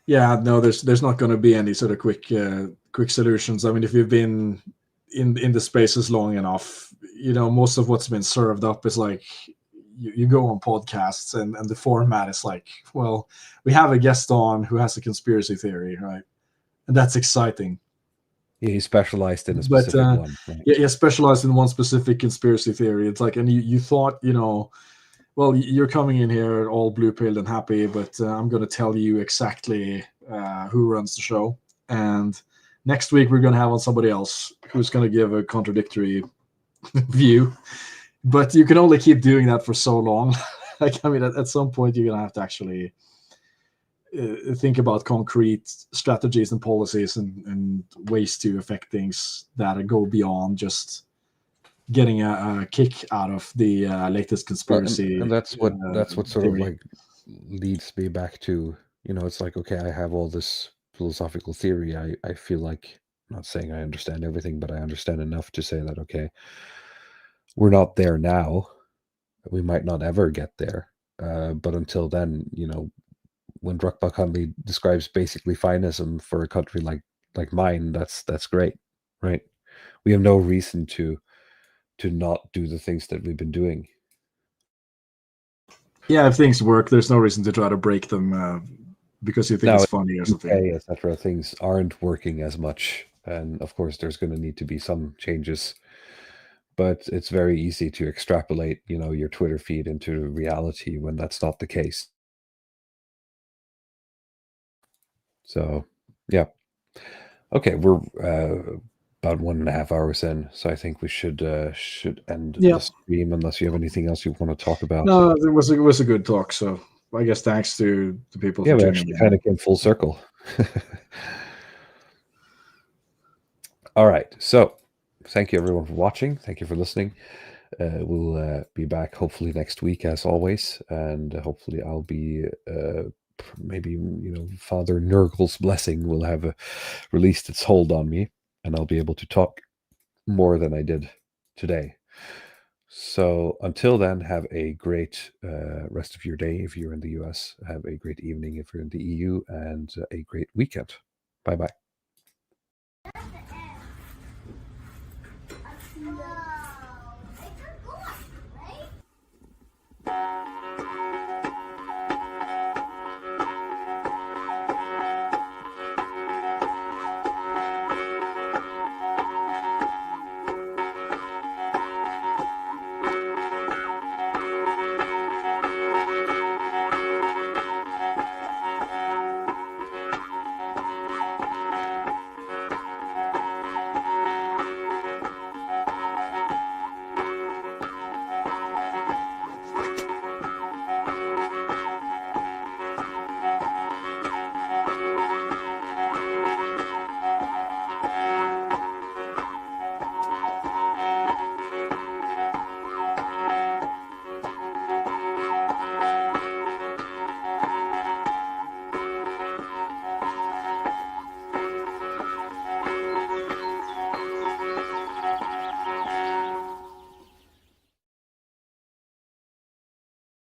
Speaker 9: Yeah, no, there's not going to be any sort of quick solutions. I mean, if you've been in the spaces long enough, most of what's been served up is like you go on podcasts and the format is like, well, we have a guest on who has a conspiracy theory, right? And that's exciting.
Speaker 8: Yeah, he specialized in a specific one. Right?
Speaker 9: Yeah, specialized in one specific conspiracy theory. It's like, and you thought, well, you're coming in here all blue-pilled and happy, but I'm going to tell you exactly who runs the show. And next week, we're going to have on somebody else who's going to give a contradictory view. But you can only keep doing that for so long. Like, I mean, at some point, you're going to have to actually think about concrete strategies and policies and ways to affect things that go beyond just getting a kick out of the latest conspiracy.
Speaker 8: And that's what sort of like leads me back to, it's like, okay, I have all this philosophical theory. I feel like, I'm not saying I understand everything, but I understand enough to say that, okay, we're not there now. We might not ever get there. But until then, when Drukpa Conley describes basically fineism for a country like mine, that's great, right? We have no reason to not do the things that we've been doing.
Speaker 9: Yeah, if things work, there's no reason to try to break them because you think it's funny or something.
Speaker 8: Etc. Things aren't working as much, and of course, there's going to need to be some changes. but it's very easy to extrapolate, your Twitter feed into reality when that's not the case. So, yeah. Okay, we're about 1.5 hours in, so I think we should end the stream unless you have anything else you want to talk about.
Speaker 9: No, it was a good talk. So I guess thanks to the people.
Speaker 8: Yeah,
Speaker 9: for
Speaker 8: we
Speaker 9: tuning
Speaker 8: actually
Speaker 9: in.
Speaker 8: kind of came full circle. All right, so thank you everyone for watching. Thank you for listening. We'll be back hopefully next week as always, and hopefully I'll be maybe Father Nurgle's blessing will have released its hold on me, and I'll be able to talk more than I did today. So until then, have a great rest of your day if you're in the US. Have a great evening if you're in the EU, and a great weekend. Bye-bye.